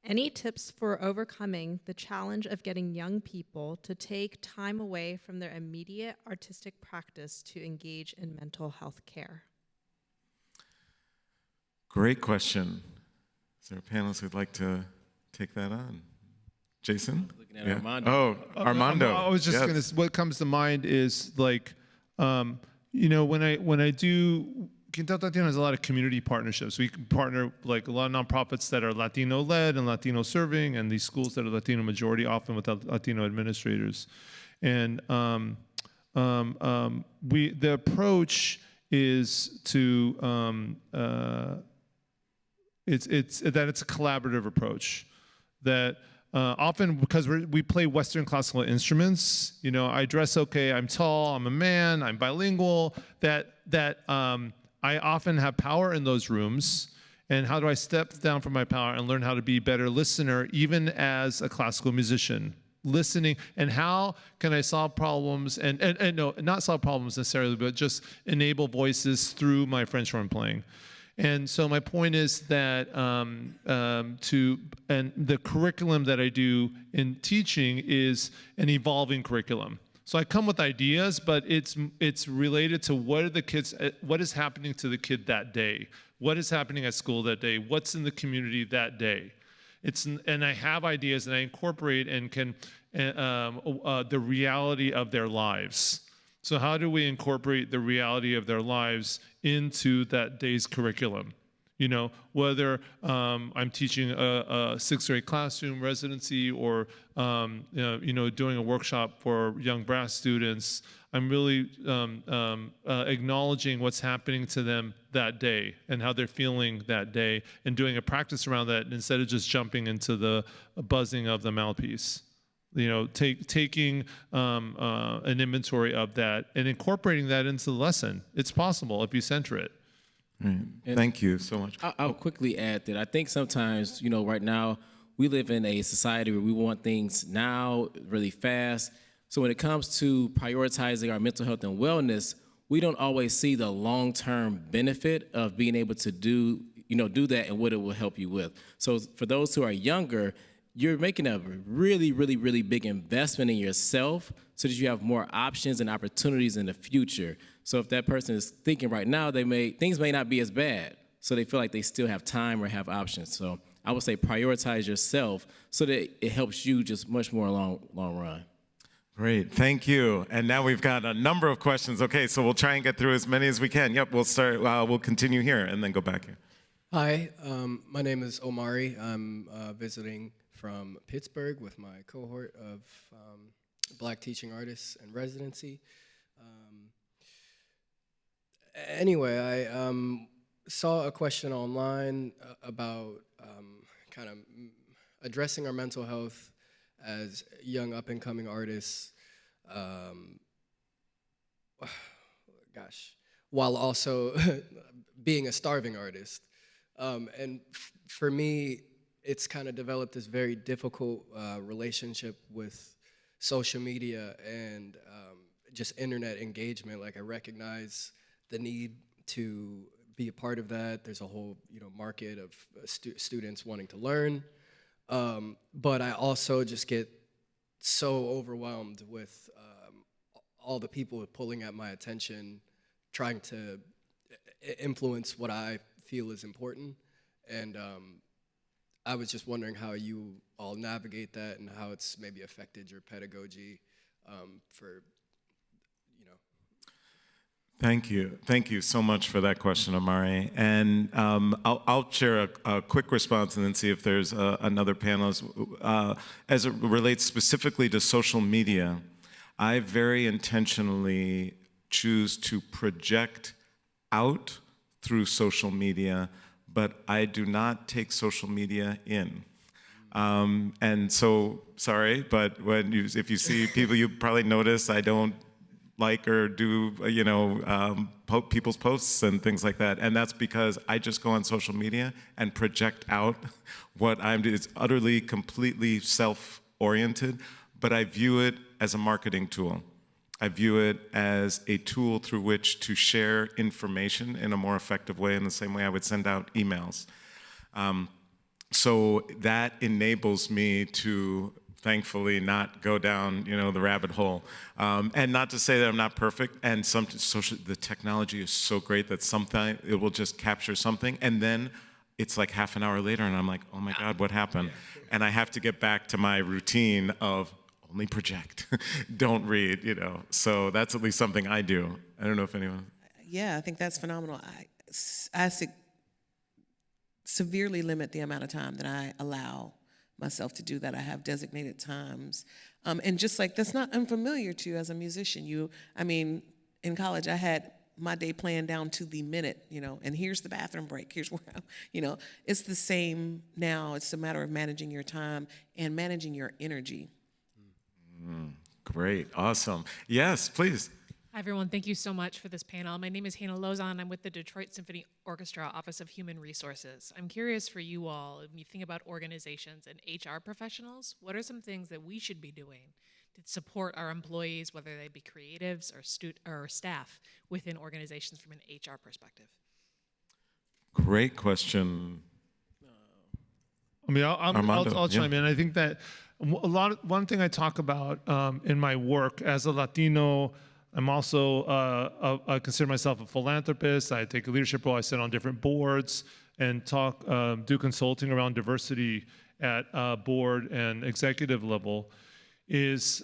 Any tips for overcoming the challenge of getting young people to take time away from their immediate artistic practice to engage in mental health care? Great question. Is there a panelist who'd like to take that on? Jason? Looking at Armando. Oh, Armando. I was just gonna. What comes to mind is like, you know, when I do. Quinteto Latino has a lot of community partnerships. We partner like a lot of nonprofits that are Latino led and Latino serving, and these schools that are Latino majority, often with Latino administrators. And the approach is to it's a collaborative approach that. Often because we play Western classical instruments, you know, I dress okay, I'm tall, I'm a man, I'm bilingual, that I often have power in those rooms. And how do I step down from my power and learn how to be a better listener, even as a classical musician? Listening, and how can I solve problems, and no, not solve problems necessarily, but just enable voices through my French horn playing. And so my point is that and the curriculum that I do in teaching is an evolving curriculum. So I come with ideas, but it's related to what is happening to the kid that day, what is happening at school that day, what's in the community that day. And I have ideas, and I incorporate and can the reality of their lives. So how do we incorporate the reality of their lives into that day's curriculum? You know, whether I'm teaching a sixth grade classroom residency or doing a workshop for young brass students, I'm really acknowledging what's happening to them that day and how they're feeling that day, and doing a practice around that instead of just jumping into the buzzing of the mouthpiece. You know, taking an inventory of that and incorporating that into the lesson. It's possible if you center it. Right. Thank you so much. I'll quickly add that I think sometimes, you know, right now we live in a society where we want things now really fast. So when it comes to prioritizing our mental health and wellness, we don't always see the long-term benefit of being able to do that and what it will help you with. So for those who are younger, you're making a really, really, really big investment in yourself so that you have more options and opportunities in the future. So if that person is thinking right now, things may not be as bad, so they feel like they still have time or have options. So I would say prioritize yourself so that it helps you just much more long run. Great, thank you. And now we've got a number of questions. Okay, so we'll try and get through as many as we can. Yep, we'll start. We'll continue here and then go back here. Hi, my name is Omari. I'm visiting from Pittsburgh with my cohort of Black teaching artists in residency. Anyway, I saw a question online about kind of addressing our mental health as young up-and-coming artists, while also being a starving artist. And for me, it's kind of developed this very difficult relationship with social media and just internet engagement. Like, I recognize the need to be a part of that. There's a whole market of students wanting to learn. But I also just get so overwhelmed with all the people pulling at my attention, trying to influence what I feel is important. And I was just wondering how you all navigate that and how it's maybe affected your pedagogy for. Thank you so much for that question, Amari. And I'll share a quick response and then see if there's another panelist. As it relates specifically to social media, I very intentionally choose to project out through social media, but I do not take social media in. And so, sorry, but if you see people, you probably notice I don't like or do, people's posts and things like that. And that's because I just go on social media and project out what I'm doing. It's utterly, completely self-oriented, but I view it as a marketing tool. I view it as a tool through which to share information in a more effective way, in the same way I would send out emails. So that enables me to, thankfully, not go down, the rabbit hole. And not to say that I'm not perfect, and the technology is so great that sometimes it will just capture something, and then it's like half an hour later, and I'm like, oh my God, what happened? And I have to get back to my routine of only project, don't read, So that's at least something I do. I don't know if anyone. Yeah, I think that's phenomenal. I severely limit the amount of time that I allow myself to do that. I have designated times. And just like, that's not unfamiliar to you as a musician. In college, I had my day planned down to the minute, and here's the bathroom break, here's where it's the same now. It's a matter of managing your time and managing your energy. Great, awesome. Yes, please. Hi, everyone. Thank you so much for this panel. My name is Hannah Lozon. I'm with the Detroit Symphony Orchestra Office of Human Resources. I'm curious for you all, when you think about organizations and HR professionals, what are some things that we should be doing to support our employees, whether they be creatives or staff, within organizations from an HR perspective? Great question. I'll chime in. I think that one thing I talk about in my work as a Latino, I'm also, I consider myself a philanthropist. I take a leadership role. I sit on different boards and do consulting around diversity at board and executive level, is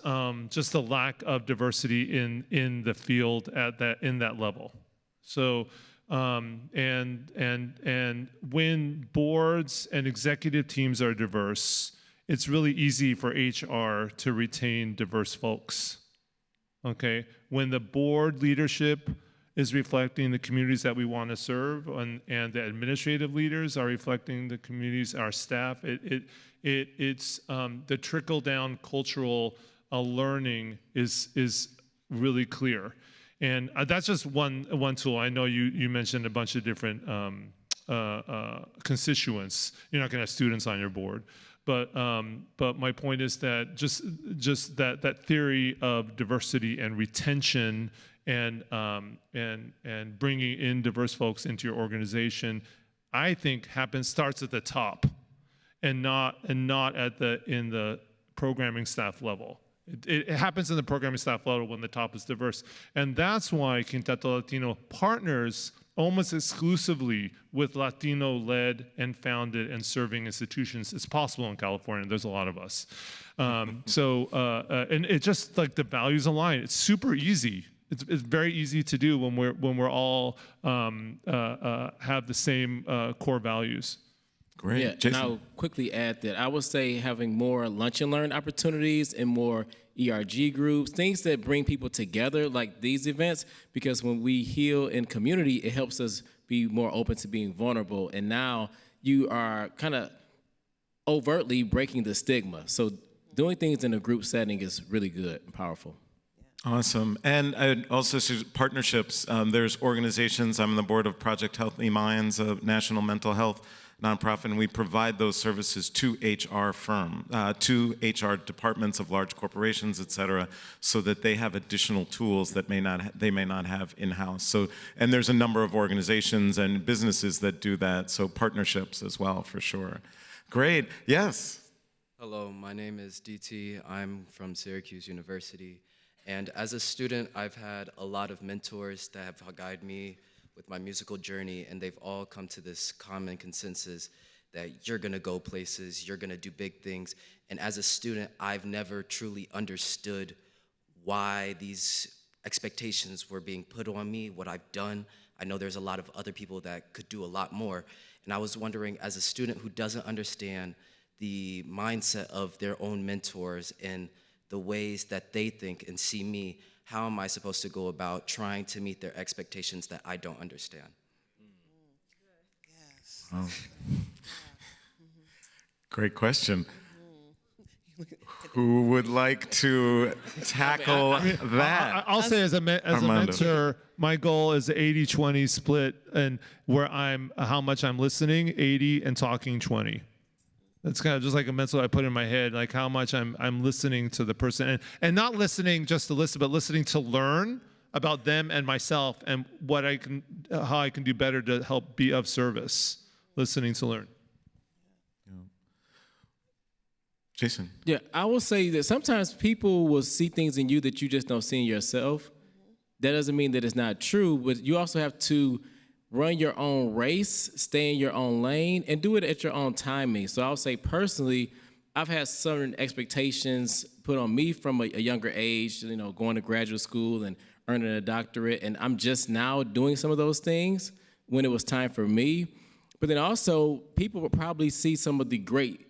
just the lack of diversity in the field in that level. So, and when boards and executive teams are diverse, it's really easy for HR to retain diverse folks. Okay, when the board leadership is reflecting the communities that we want to serve, and the administrative leaders are reflecting the communities, our staff, it's the trickle down cultural learning is really clear, and that's just one tool. I know you mentioned a bunch of different constituents. You're not going to have students on your board. But my point is that just that theory of diversity and retention and bringing in diverse folks into your organization, I think starts at the top, and not in the programming staff level. It happens in the programming staff level when the top is diverse, and that's why Quinteto Latino partners almost exclusively with Latino-led and founded and serving institutions. It's possible in California. There's a lot of us. And it's just like the values align. It's super easy. It's very easy to do when we're all have the same core values. Great. Yeah, Jason. and I'll quickly add that I would say having more lunch and learn opportunities and more ERG groups, things that bring people together like these events, because when we heal in community, it helps us be more open to being vulnerable. And now you are kind of overtly breaking the stigma. So doing things in a group setting is really good and powerful. Awesome. And I'd also say partnerships. There's organizations. I'm on the board of Project Healthy Minds, a national mental health nonprofit, and we provide those services to HR to HR departments of large corporations, et cetera, so that they have additional tools that they may not have in-house. So, and there's a number of organizations and businesses that do that, so partnerships as well, for sure. Great. Yes? Hello, my name is DT. I'm from Syracuse University. And as a student, I've had a lot of mentors that have guided me with my musical journey, and they've all come to this common consensus that you're gonna go places, you're gonna do big things. And as a student, I've never truly understood why these expectations were being put on me, what I've done. I know there's a lot of other people that could do a lot more. And I was wondering, as a student who doesn't understand the mindset of their own mentors and the ways that they think and see me, how am I supposed to go about trying to meet their expectations that I don't understand? Yes. Wow. Great question. Who would like to tackle that? I'll say as a mentor, my goal is an 80-20 split, and where how much I'm listening, 80, and talking 20. That's kind of just like a mental I put in my head, like how much I'm listening to the person, and not listening just to listen, but listening to learn about them and myself and what I can, how I can do better to help be of service. Listening to learn. Yeah. Jason. Yeah, I will say that sometimes people will see things in you that you just don't see in yourself. That doesn't mean that it's not true, but you also have to run your own race, stay in your own lane, and do it at your own timing. So I'll say personally, I've had certain expectations put on me from a younger age, you know, going to graduate school and earning a doctorate, and I'm just now doing some of those things when it was time for me. But then also, people will probably see some of the great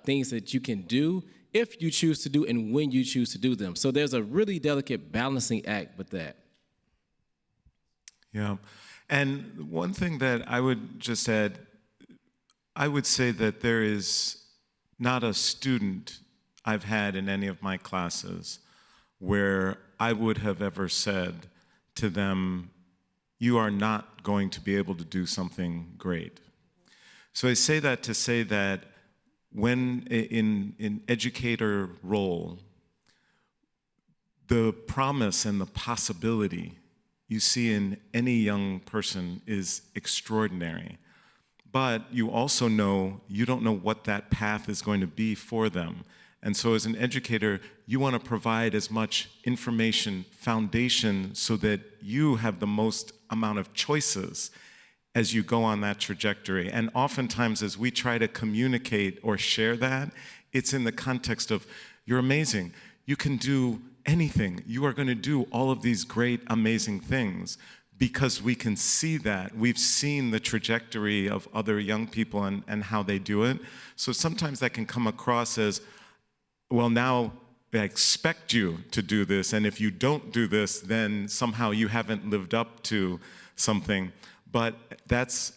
things that you can do if you choose to do and when you choose to do them. So there's a really delicate balancing act with that. Yeah. And one thing that I would just add, I would say that there is not a student I've had in any of my classes where I would have ever said to them, you are not going to be able to do something great. So I say that to say that when in educator role, the promise and the possibility you see in any young person is extraordinary. But you also know, you don't know what that path is going to be for them. And so as an educator, you want to provide as much information, foundation, so that you have the most amount of choices as you go on that trajectory. And oftentimes as we try to communicate or share that, it's in the context of, you're amazing, you can do anything. You are going to do all of these great, amazing things because we can see that. We've seen the trajectory of other young people and how they do it. So sometimes that can come across as, well, now I expect you to do this, and if you don't do this, then somehow you haven't lived up to something. But that's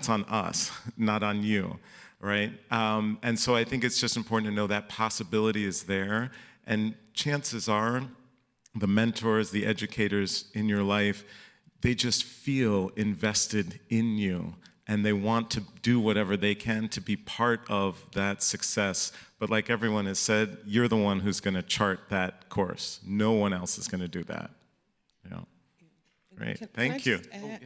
on us, not on you, right? And so I think it's just important to know that possibility is there. And chances are, the mentors, the educators in your life, they just feel invested in you, and they want to do whatever they can to be part of that success. But like everyone has said, you're the one who's going to chart that course. No one else is going to do that. Yeah. Great. Thank you.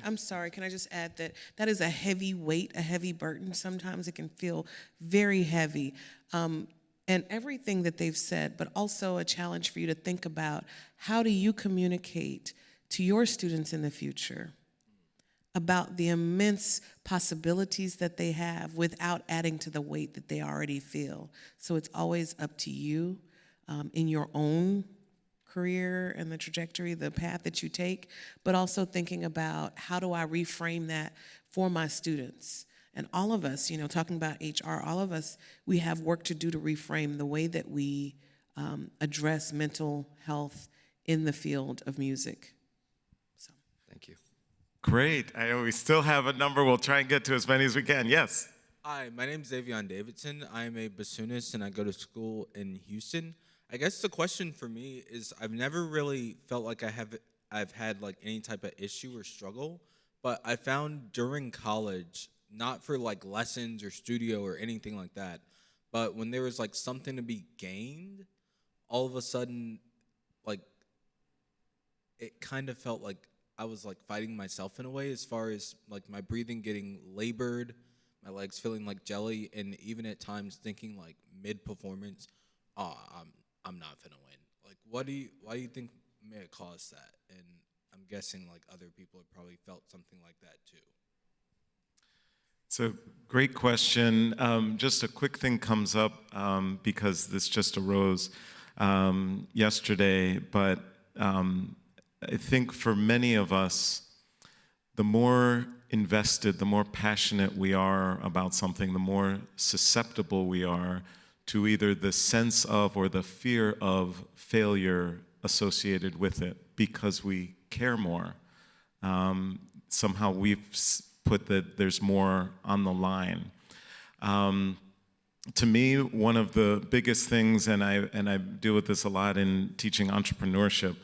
I'm sorry, can I just add that that is a heavy weight, a heavy burden. Sometimes it can feel very heavy. And everything that they've said, but also a challenge for you to think about, how do you communicate to your students in the future about the immense possibilities that they have without adding to the weight that they already feel? So it's always up to you in your own career and the trajectory, the path that you take, but also thinking about, how do I reframe that for my students? And all of us, you know, talking about HR, all of us, we have work to do to reframe the way that we address mental health in the field of music. So. Thank you. Great. We still have a number. We'll try and get to as many as we can. Yes. Hi, my name's Xavion Davidson. I'm a bassoonist and I go to school in Houston. I guess the question for me is, I've never really felt like I've had like any type of issue or struggle, but I found during college, not for like lessons or studio or anything like that, but when there was like something to be gained, all of a sudden, like, it kind of felt like I was like fighting myself in a way, as far as like my breathing getting labored, my legs feeling like jelly, and even at times thinking like mid-performance, I'm not gonna win. Like, why do you think may have caused that? And I'm guessing like other people have probably felt something like that too. It's a great question. Just a quick thing comes up because this just arose yesterday, but I think for many of us, the more invested, the more passionate we are about something, the more susceptible we are to either the sense of or the fear of failure associated with it, because we care more. Somehow we've put that there's more on the line. To me, one of the biggest things, and I deal with this a lot in teaching entrepreneurship,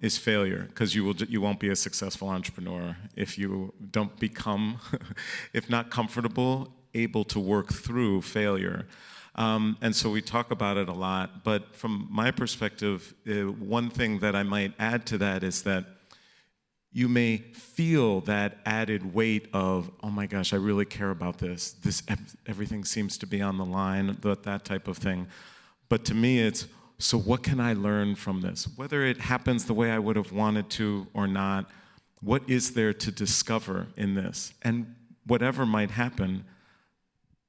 is failure, because you won't be a successful entrepreneur if you don't become, if not comfortable, able to work through failure. And so we talk about it a lot, but from my perspective, one thing that I might add to that is that you may feel that added weight of, oh my gosh, I really care about this. Everything seems to be on the line, that type of thing. But to me, it's, so what can I learn from this? Whether it happens the way I would have wanted to or not, what is there to discover in this? And whatever might happen,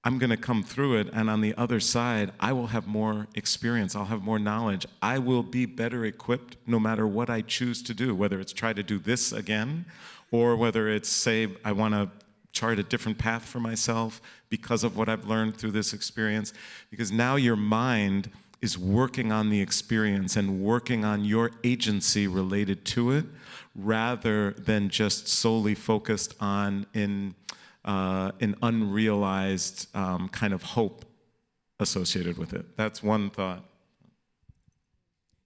I'm going to come through it, and on the other side, I will have more experience. I'll have more knowledge. I will be better equipped no matter what I choose to do, whether it's try to do this again, or whether it's say I want to chart a different path for myself because of what I've learned through this experience. Because now your mind is working on the experience and working on your agency related to it, rather than just solely focused on an unrealized kind of hope associated with it. That's one thought.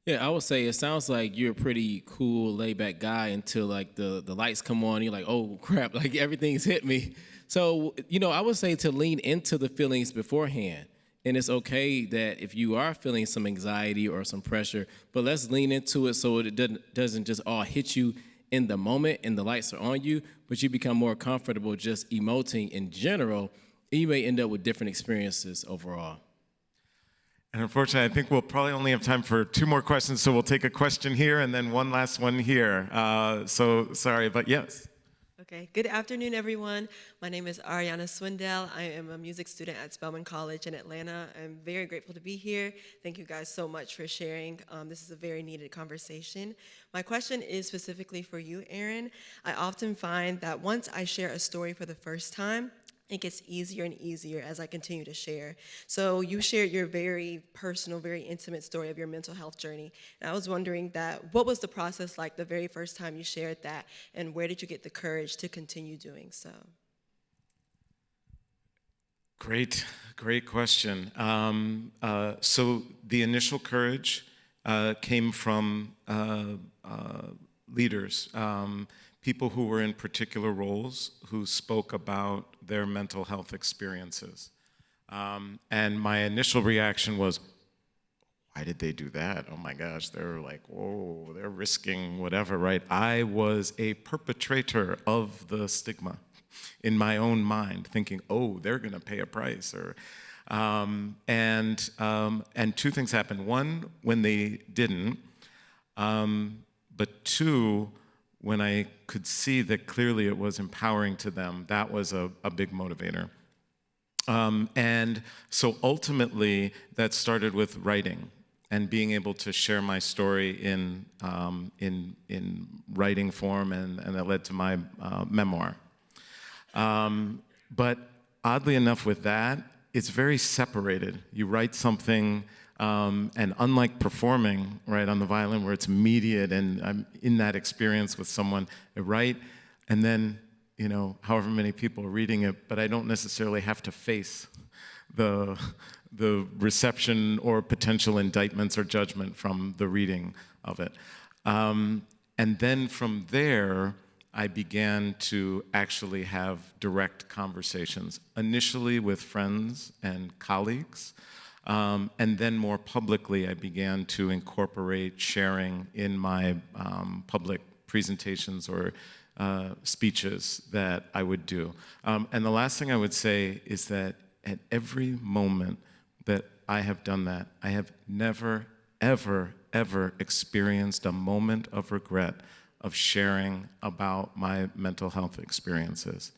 Yeah, I would say it sounds like you're a pretty cool, laid-back guy until like the lights come on. You're like, oh crap, like everything's hit me. So, I would say to lean into the feelings beforehand. And it's okay that if you are feeling some anxiety or some pressure, but let's lean into it so it doesn't just all hit you in the moment and the lights are on you, but you become more comfortable just emoting in general, and you may end up with different experiences overall. And unfortunately, I think we'll probably only have time for 2 more questions, so we'll take a question here and then one last one here. So sorry, but yes. Okay, good afternoon, everyone. My name is Ariana Swindell. I am a music student at Spelman College in Atlanta. I'm very grateful to be here. Thank you guys so much for sharing. This is a very needed conversation. My question is specifically for you, Aaron. I often find that once I share a story for the first time, it gets easier and easier as I continue to share. So you shared your very personal, very intimate story of your mental health journey. And I was wondering what was the process like the very first time you shared that, and where did you get the courage to continue doing so? Great question. So the initial courage came from leaders, people who were in particular roles who spoke about their mental health experiences. And my initial reaction was, why did they do that? Oh my gosh, they're like, whoa, they're risking whatever, right? I was a perpetrator of the stigma in my own mind, thinking, oh, they're gonna pay a price. And 2 things happened. One, when they didn't, but 2, when I could see that clearly it was empowering to them, that was a big motivator. And so ultimately, that started with writing and being able to share my story in writing form, and that led to my memoir. But oddly enough with that, it's very separated. You write something, and unlike performing, right, on the violin where it's immediate and I'm in that experience with someone, I write, and then, however many people are reading it, but I don't necessarily have to face the reception or potential indictments or judgment from the reading of it. And then from there, I began to actually have direct conversations, initially with friends and colleagues, and then more publicly, I began to incorporate sharing in my public presentations or speeches that I would do. And the last thing I would say is that at every moment that I have done that, I have never, ever, ever experienced a moment of regret of sharing about my mental health experiences,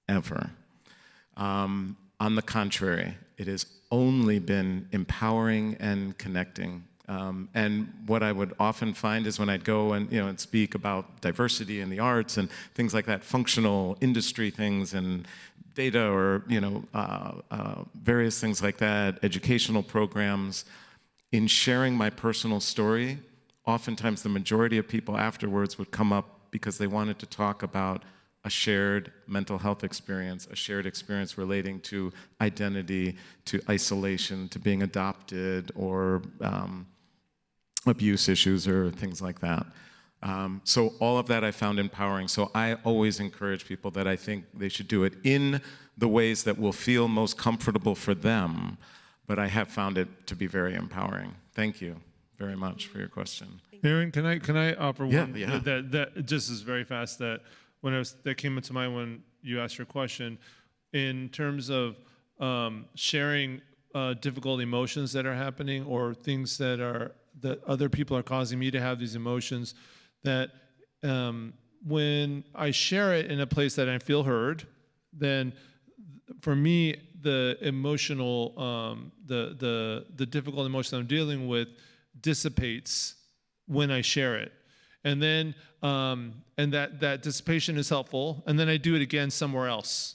ever. On the contrary, it has only been empowering and connecting. And what I would often find is when I'd go and speak about diversity in the arts and things like that, functional industry things and data or various things like that, educational programs, in sharing my personal story, oftentimes the majority of people afterwards would come up because they wanted to talk about a shared mental health experience, a shared experience relating to identity, to isolation, to being adopted, or abuse issues or things like that. So all of that I found empowering. So I always encourage people that I think they should do it in the ways that will feel most comfortable for them, but I have found it to be very empowering. Thank you very much for your question. Aaron, can I offer one Yeah. that just is very fast, that that came into mind when you asked your question, in terms of sharing difficult emotions that are happening, or things that other people are causing me to have these emotions, that when I share it in a place that I feel heard, then for me, the emotional, the difficult emotion I'm dealing with dissipates when I share it. And then, and that dissipation is helpful, and then I do it again somewhere else.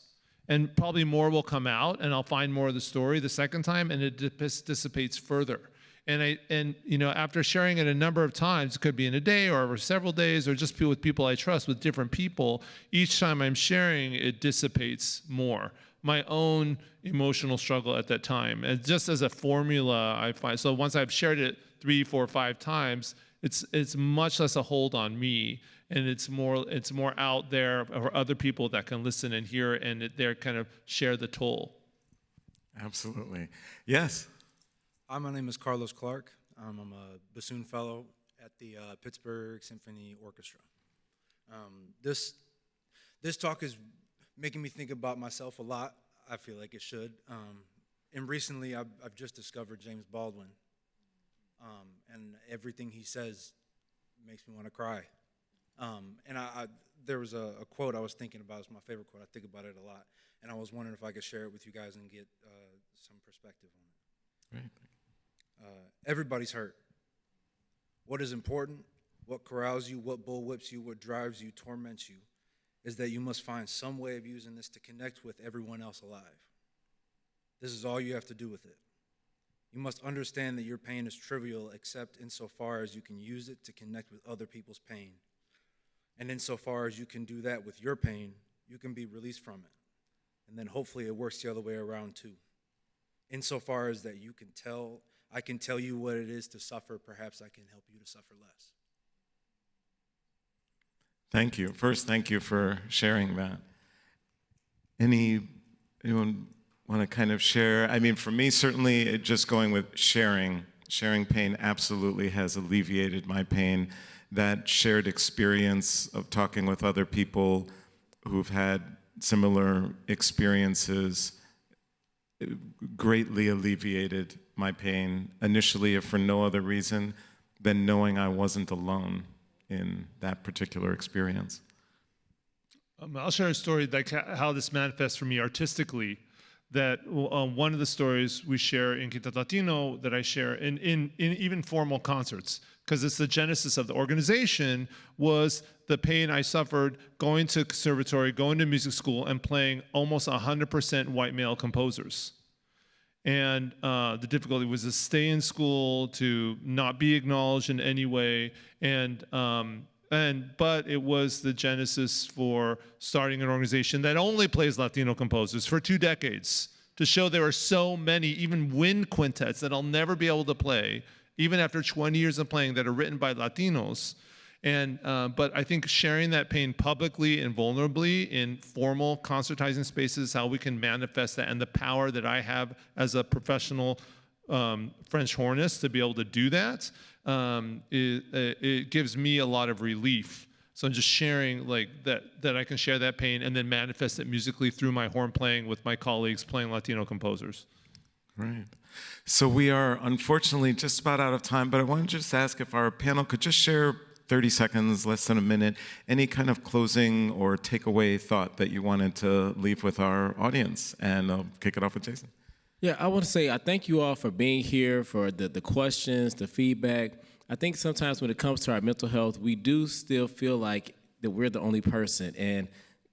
And probably more will come out, and I'll find more of the story the second time, and it dissipates further. And you know, after sharing it a number of times, it could be in a day or over several days, or just with people I trust, with different people, each time I'm sharing, it dissipates more. My own emotional struggle at that time. And just as a formula, I find, so once I've shared it 3, 4, 5 times, it's much less a hold on me, and it's more out there for other people that can listen and hear, and they're kind of share the toll. Absolutely. Yes. Hi, my name is Carlos Clark. I'm a bassoon fellow at the Pittsburgh Symphony Orchestra. This talk is making me think about myself a lot. I feel like it should. And recently, I've just discovered James Baldwin. And everything he says makes me want to cry. And there was a quote I was thinking about. It's my favorite quote. I think about it a lot. And I was wondering if I could share it with you guys and get some perspective on it. Great. Everybody's hurt. What is important, what corrals you, what bullwhips you, what drives you, torments you, is that you must find some way of using this to connect with everyone else alive. This is all you have to do with it. You must understand that your pain is trivial except insofar as you can use it to connect with other people's pain. And insofar as you can do that with your pain, you can be released from it. And then hopefully it works the other way around too. Insofar as that you can tell, I can tell you what it is to suffer, perhaps I can help you to suffer less. Thank you. First, thank you for sharing that. Anyone want to kind of share? I mean, for me, certainly, just going with sharing pain absolutely has alleviated my pain. That shared experience of talking with other people who've had similar experiences greatly alleviated my pain, initially, if for no other reason than knowing I wasn't alone in that particular experience. I'll share a story, like how this manifests for me artistically. That one of the stories we share in Quinteto Latino, that I share in even formal concerts, because it's the genesis of the organization, was the pain I suffered going to conservatory, going to music school, and playing almost 100% white male composers. And the difficulty was to stay in school, to not be acknowledged in any way, but it was the genesis for starting an organization that only plays Latino composers for 2 decades, to show there are so many, even wind quintets that I'll never be able to play, even after 20 years of playing, that are written by Latinos. And but I think sharing that pain publicly and vulnerably in formal concertizing spaces, how we can manifest that, and the power that I have as a professional French hornist to be able to do that, it gives me a lot of relief. So I'm just sharing like that I can share that pain and then manifest it musically through my horn playing with my colleagues playing Latino composers. Right. So we are unfortunately just about out of time, but I want to just ask if our panel could just share 30 seconds, less than a minute, any kind of closing or takeaway thought that you wanted to leave with our audience. And I'll kick it off with Jason. Yeah, I want to say I thank you all for being here, for the questions, the feedback. I think sometimes when it comes to our mental health, we do still feel like that we're the only person. And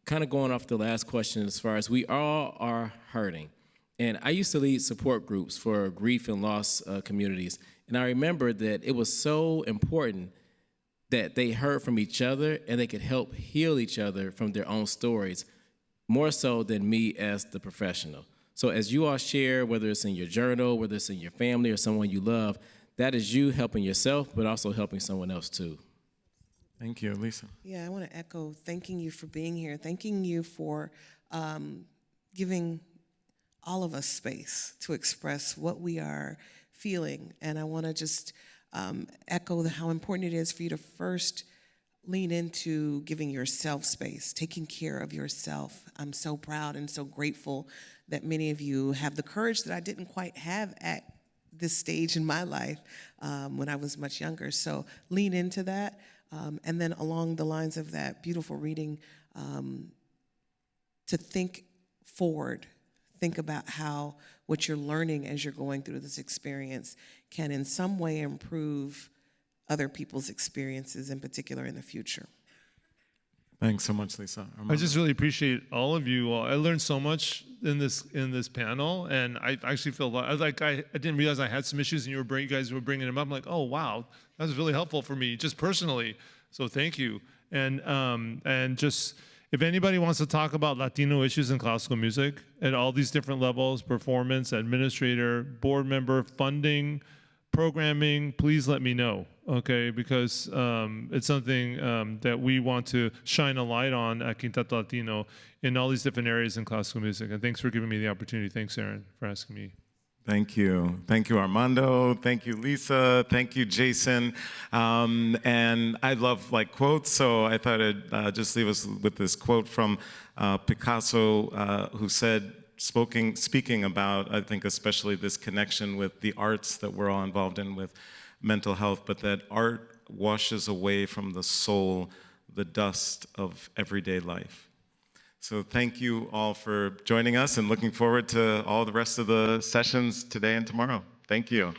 kind of going off the last question, as far as we all are hurting. And I used to lead support groups for grief and loss communities. And I remember that it was so important that they heard from each other and they could help heal each other from their own stories, more so than me as the professional. So as you all share, whether it's in your journal, whether it's in your family or someone you love, that is you helping yourself, but also helping someone else too. Thank you, Lisa. Yeah, I want to echo thanking you for being here, thanking you for giving all of us space to express what we are feeling. And I want to just echo how important it is for you to first lean into giving yourself space, taking care of yourself. I'm so proud and so grateful that many of you have the courage that I didn't quite have at this stage in my life when I was much younger. So lean into that. And then along the lines of that beautiful reading, to think forward, think about how what you're learning as you're going through this experience can in some way improve other people's experiences, in particular in the future. Thanks so much, Lisa. I just really appreciate all of you. I learned so much in this panel, and I actually feel like I didn't realize I had some issues, and you guys were bringing them up. I'm like, oh wow, that was really helpful for me, just personally. So thank you. And just if anybody wants to talk about Latino issues in classical music at all these different levels, performance, administrator, board member, funding, programming, please let me know, okay? Because it's something that we want to shine a light on at Quinteto Latino in all these different areas in classical music. And thanks for giving me the opportunity. Thanks, Aaron, for asking me. Thank you. Thank you, Armando. Thank you, Lisa. Thank you, Jason. And I love quotes, so I thought I'd just leave us with this quote from Picasso, who said, speaking about, I think, especially this connection with the arts that we're all involved in with mental health, but that art washes away from the soul the dust of everyday life. So thank you all for joining us, and looking forward to all the rest of the sessions today and tomorrow. Thank you.